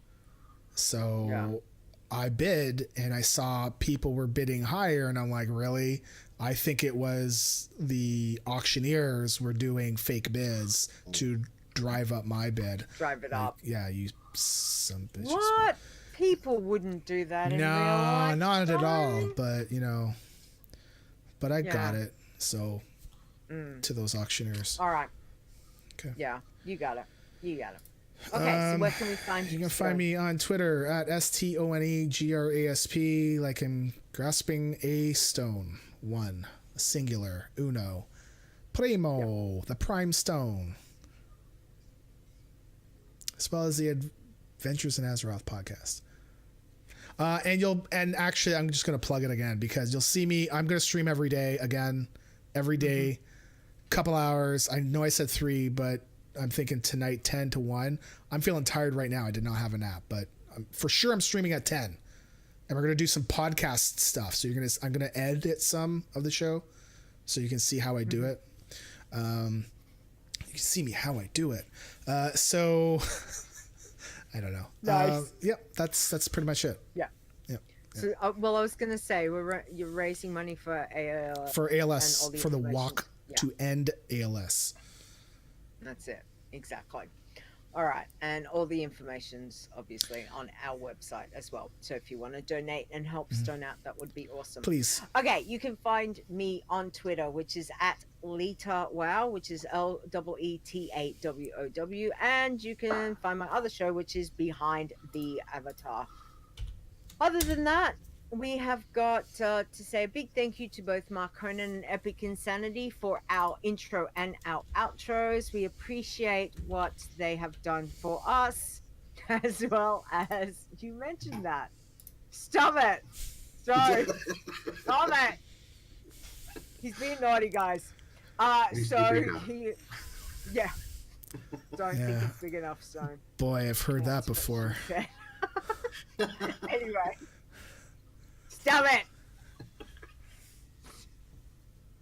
So I bid and I saw people were bidding higher and I'm like, really? I think it was the auctioneers were doing fake bids to drive up my bid. Drive it up. Yeah, you some bitches. What? People wouldn't do that in real life. No, not at all. But, but I got it. So, to those auctioneers. All right. Okay. Yeah, you got it. Okay, so where can we find you? You can find me on Twitter at STONEGRASP, like in grasping a stone. One, singular, uno, primo, the prime stone. As well as the Adventures in Azeroth podcast. And actually I'm just going to plug it again because you'll see me. I'm going to stream every day again, every day, couple hours. I know I said 3, but I'm thinking tonight 10 to 1. I'm feeling tired right now. I did not have a nap, but for sure I'm streaming at 10. And we're going to do some podcast stuff. So I'm going to edit some of the show so you can see how I do it. You can see me how I do it. So I don't know. Nice. Yep, that's pretty much it. Yeah. So, I was going to say you're raising money for ALS. For ALS, for the walk to end ALS. That's it. Exactly. All right. And all the information's obviously on our website as well. So if you want to donate and help Stone out, that would be awesome. Please. Okay. You can find me on Twitter, which is at LetaWow, which is LEETAWOW. And you can find my other show, which is Behind the Avatar. Other than that, we have got to say a big thank you to both Mark Conan and Epic Insanity for our intro and our outros. We appreciate what they have done for us, as well as you mentioned that. Stop it! Stop it! He's being naughty, guys. Don't think it's big enough, Stone. Boy, I've heard that before. Anyway. Stop it!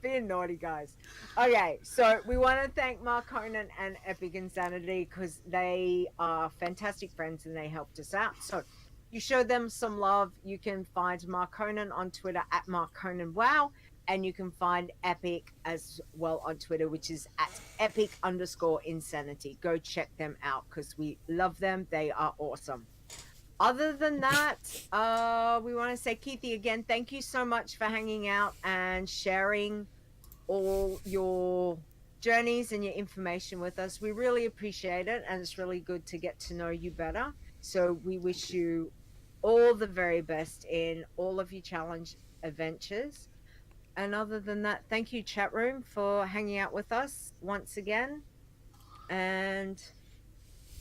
Being naughty, guys. Okay, so we want to thank Mark Conan and Epic Insanity because they are fantastic friends and they helped us out. So you show them some love. You can find Mark Conan on Twitter at Mark Conan Wow, and you can find Epic as well on Twitter, which is at Epic_Insanity. Go check them out because we love them. They are awesome. Other than that, we want to say, Keithy, again, thank you so much for hanging out and sharing all your journeys and your information with us. We really appreciate it, and it's really good to get to know you better. So we wish you all the very best in all of your challenge adventures. And other than that, thank you, chat room, for hanging out with us once again. And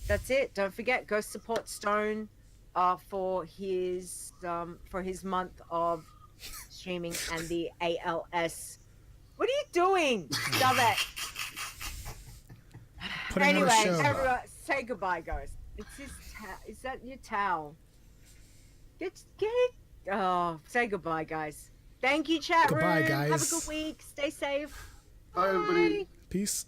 that's it. Don't forget, go support Stone for his month of streaming and the ALS. What are you doing? Stop it. Anyway, everyone, say goodbye, guys. It's his is that your towel? Get it. Oh, say goodbye, guys. Thank you, chat room. Goodbye, guys. Have a good week. Stay safe. Bye, everybody. Peace.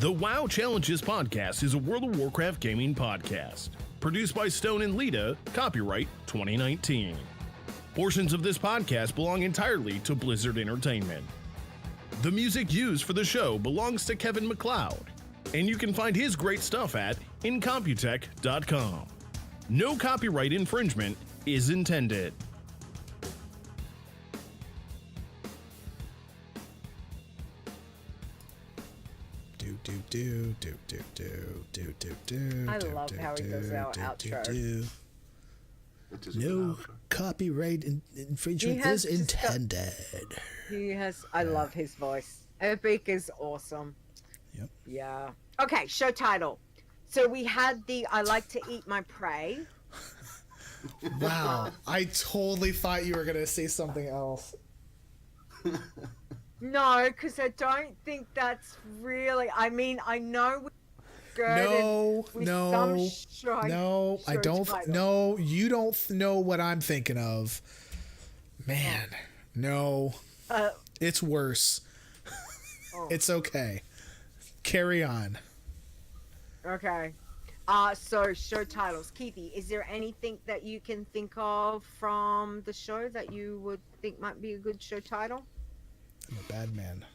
The WoW Challenges podcast is a World of Warcraft gaming podcast. Produced by Stone and Lita, copyright 2019. Portions of this podcast belong entirely to Blizzard Entertainment. The music used for the show belongs to Kevin MacLeod, and you can find his great stuff at incomputech.com. No copyright infringement is intended. I love how he does our outro. No copyright infringement is intended. He has. I love his voice. Epic is awesome. Yep. Yeah. Okay. Show title. So we had the I like to eat my prey. Wow. I totally thought you were gonna say something else. No, because I don't think that's really. I mean, I know we're No, with no, some show I don't. title. No, you don't know what I'm thinking of. Man, no. It's worse. It's okay. Carry on. Okay. So show titles. Keithy, is there anything that you can think of from the show that you would think might be a good show title? I'm a bad man.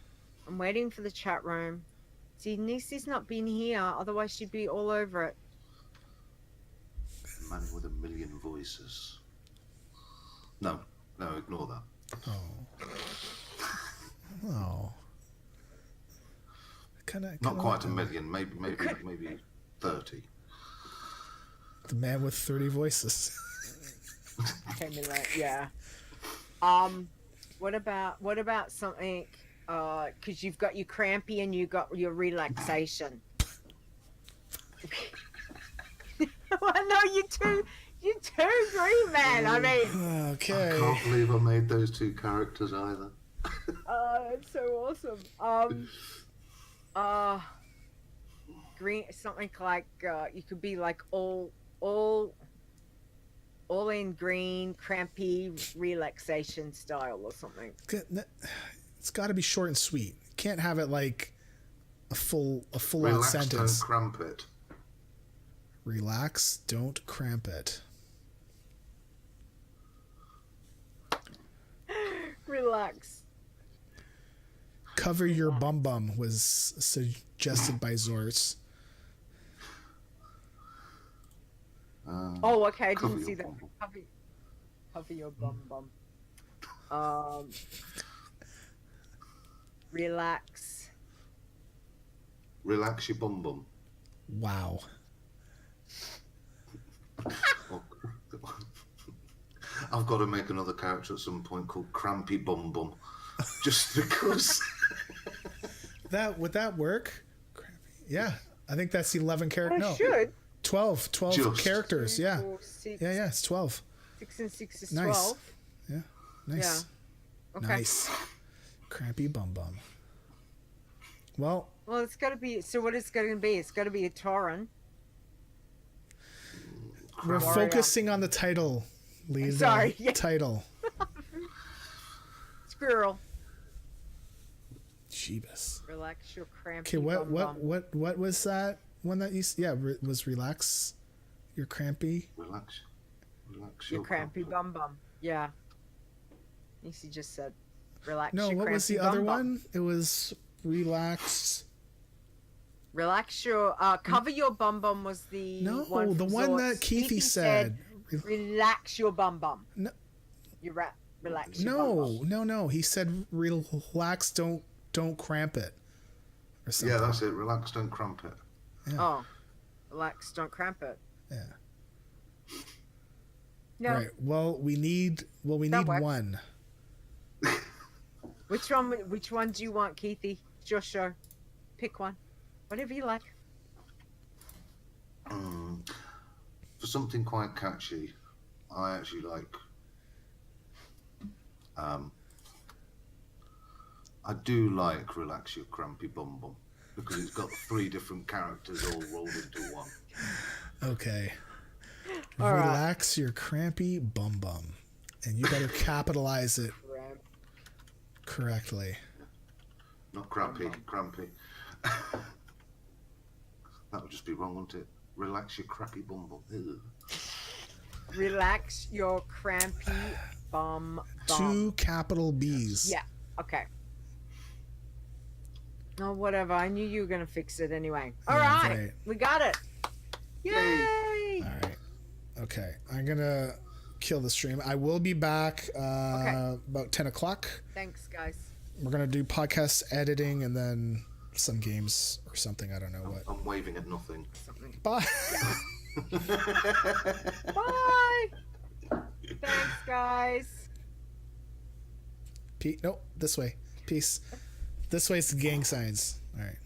I'm waiting for the chat room. See, Nisi's not been here, otherwise she'd be all over it. Man with a million voices. No, ignore that. Oh. Not quite a million, maybe 30. The man with 30 voices. Came in late, yeah. What about something? Because you've got your Crampy and you got your Relaxation. Well, no, you two green man. I mean, Okay. I can't believe I made those two characters either. it's so awesome. Green, something like you could be like all in green, Crampy, Relaxation style or something. It's got to be short and sweet. Can't have it like a full on Relax, sentence. don't cramp it. Relax, don't cramp it. Relax. Cover your BumBum was suggested by Zorts. Oh, okay. I cover didn't see your that. Cover your BumBum. Relax. Relax your bum. Wow. I've got to make another character at some point called Crampy BumBum, just because. Would that work? Yeah, I think that's 11 characters. No, Should. 12 Just. characters. Yeah, 4, 6, yeah, it's 12. 6 and 6 is Nice. 12. Yeah, nice. Yeah. Okay. Nice. Crampy BumBum. Well, It's got to be. So what is it going to be? It's got to be a Tauren. we're Warrior. focusing on the title, Lisa. Sorry, yeah. Title. girl. Jeebus. Relax your crampy. Okay, what was that one that you? Yeah, was relax your crampy. Relax Your crampy bum. Yeah. Nisi just said, relax. No, your what was the crampy other bum. one? It was relax. Relax your cover your bum was the No, one the from one Zords. that Keithy said. Relax your bum. No. You relax your bum. No. He said relax, don't cramp it. Or something. Yeah, that's it. Relax, don't cramp it. Yeah. Oh, relax, don't cramp it. Yeah. No. Right. Well, we need works. one. Which one do you want, Keithy? It's your show. Pick one. Whatever you like. For something quite catchy, I actually like. I do like Relax Your Crampy BumBum because it's got 3 different characters all rolled into one. Okay. All Relax your crampy BumBum, and you better capitalize it correctly. Not crappy, crampy. That would just be wrong, wouldn't it? Relax your crappy BumBum. Ew. Relax your crampy bum. 2 capital B's. Yeah. Okay. Oh, whatever. I knew you were gonna fix it anyway. All Yeah, right, great. we got it. Yay! All right. Okay. I'm gonna kill the stream. I will be back about 10 o'clock. Thanks, guys. We're gonna do podcast editing and then some games or something. I don't know what. I'm waving at nothing. Something. Bye. Bye. Thanks, guys. No, this way. Peace. This way is the gang signs. All right.